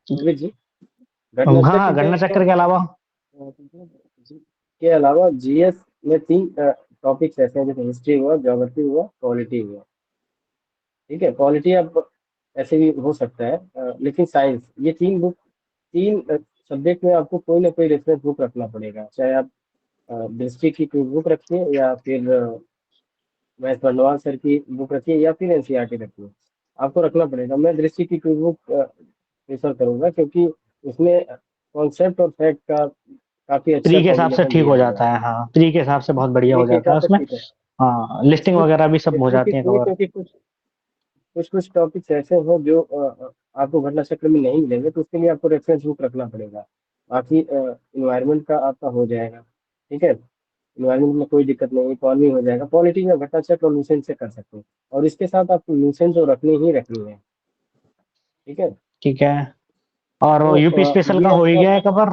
शोभित जी, घटना हाँ चक्र हाँ, घटना चक्र के अलावा। जीएस में 3 टॉपिक्स ऐसे हैं, जैसे हिस्ट्री हुआ, ज्योग्राफी हुआ, पॉलिटी हुआ। ठीक है, पॉलिटी अब ऐसे भी हो सकता है, लेकिन साइंस, ये 3 सब्जेक्ट में आपको कोई ना कोई रेफरेंस बुक रखना पड़ेगा, चाहे आप दृष्टि की कोई बुक रखिए या फिर महेश बंडवाल सर की बुक रखिए या फिर एनसीईआरटी रखिए, आपको रखना पड़ेगा। मैं दृष्टि की कोई बुक प्रेफर करूंगा, क्योंकि उसमें कॉन्सेप्ट और फैक्ट का काफी अच्छा प्री के हिसाब से कॉम्बिनेशन ठीक दिया हो गया जाता है। है, हाँ प्री के हिसाब से बहुत बढ़िया हो ये के जाता है हिसाब से उसमें। ठीक है। हाँ, लिस्टिंग इसमें वगैरह भी सब हो इसमें जाती किस है लिए, कवर। क्योंकि कुछ टॉपिक्स ऐसे हैं जो आपको घटना चक्र में नहीं मिलेंगे, तो उसके लिए आपको रेफरेंस बुक रखना पड़ेगा। बाकी इन्वायरमेंट का आपका हो जाएगा, ठीक है, इन्वायरमेंट में कोई दिक्कत नहीं, इकोनॉमी हो जाएगा, पॉलिटी में घटना चक्र और लूसेंट से कर सकते हैं, और इसके साथ आपको लूसेंट जो रखनी ही रखनी है। ठीक है, ठीक है, और यूपी तो स्पेशल का ये हो ही आपका गया है कवर।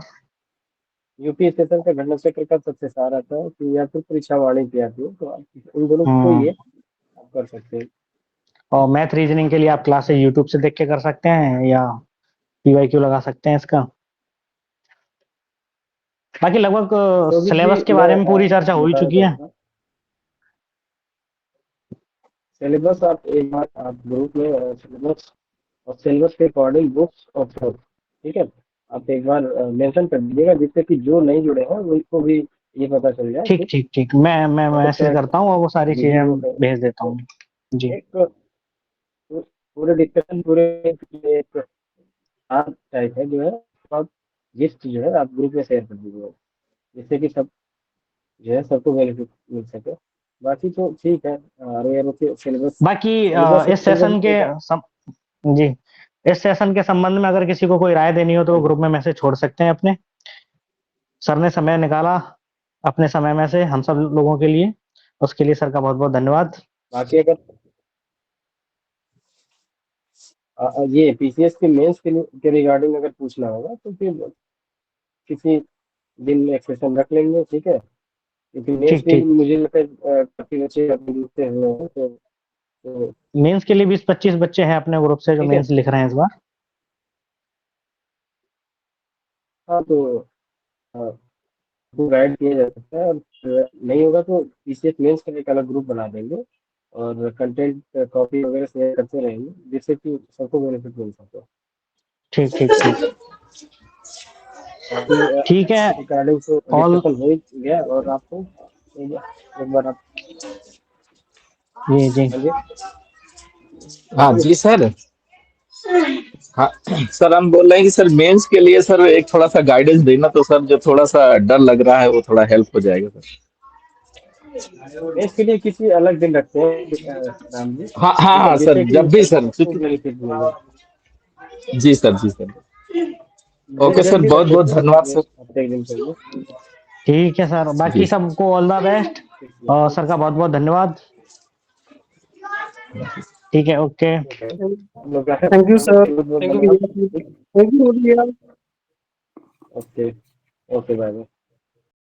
यूपी स्टेशन का घटना चक्र का सबसे सारा था कि या फिर परीक्षा वाणी की आती है, तो आप उन दोनों को हम्म। ये आप कर सकते हैं। और मैथ रीजनिंग के लिए आप क्लासेस यूट्यूब से देख के कर सकते हैं या पीवाईक्यू लगा सकते हैं इसका। बाकी लगभग शोभित जी, सिलेबस के मैं बारे में पूरी चर्चा हो ही बताना चुकी है। चाहूँगा, सिलेबस आप एक बार आप ग्रुप में सिलेबस और सिलेबस के अकॉर्डिंग बुक्स और फोर्स, ठीक है, आप एक बार मेंशन कर दीजिएगा, जिससे कि जो नहीं जुड़े हैं उनको भी ये पता चल जाए ठीक कि ठीक ठीक, मैं कौन मैसेज सा करता हूँ और वो सारी विधि वो चीजें है। भेज देता तो हूँ। जी। एक पूरे डिस्कशन पूरे एक टाइप है जो है, आप लिस्ट जो है आप ग्रुप में शेयर कर दीजिए, जिससे कि सब जो है सबको बेनिफिट मिल सके। बाकी तो ठीक है, सिलेबस बाकी सिलेबस इस सेशन सिलेबस के एक जी, इस सेशन के संबंध में अगर किसी को कोई राय देनी हो तो हाँ वो जी। ग्रुप में मैसेज छोड़ सकते हैं अपने। सर ने समय निकाला अपने समय में से हम सब लोगों के लिए, उसके लिए सर का बहुत बहुत धन्यवाद। बाकी अगर ये पीसीएस के मेंस के रिगार्डिंग अगर पूछना होगा तो फिर किसी दिन एक सेशन रख लेंगे, ठीक है, क्योंकि मेंस ठीक भी ठीक, मुझे लगता है काफी बच्चे अभी लिखते हुए हैं, तो मेंस के लिए 20-25 बच्चे हैं अपने ग्रुप से जो ठीक है। मेंस लिख रहे हैं इस बार। हाँ, तो गाइड किया जा सकता है, और नहीं होगा तो पीसीएस मेंस का एक अलग ग्रुप बना देंगे और कंटेंट कॉपी वगैरह शेयर करते रहेंगे, जिससे कि सबको बेनिफिट मिल सके। ठीक ठीक ठीक, बाकी ठीक है। रिगार्डिंग तो ऑल डिस्कशन हो ही गया, और आपको एक बार आप, जी जी, हाँ जी, हाँ बोलिए। जी सर। हाँ सर, हम बोल रहे हैं कि सर मेंस के लिए सर एक थोड़ा सा गाइडेंस देना, तो सर जो थोड़ा सा डर लग रहा है वो थोड़ा हेल्प हो जाएगा सर। इसके लिए किसी अलग दिन रखते हैं राम जी, हाँ हाँ ठीक है, हाँ सर, जिससे कि जब भी सर, सबको क्योंकि बेनिफिट मिले। जी सर, जी सर। जल्दी ओके सर, जल्दी रख बहुत बहुत लेते धन्यवाद हैं, सर। हफ्ते एक दिन पहले। ठीक है सर, जी बाकी सर। सबको ऑल द बेस्ट, और सर का बहुत बहुत धन्यवाद। ठीक है, ओके। हम लोग का थैंक यू सर, बहुत बहुत थैंक धन्यवाद। You, thank you. Okay okay bye bye.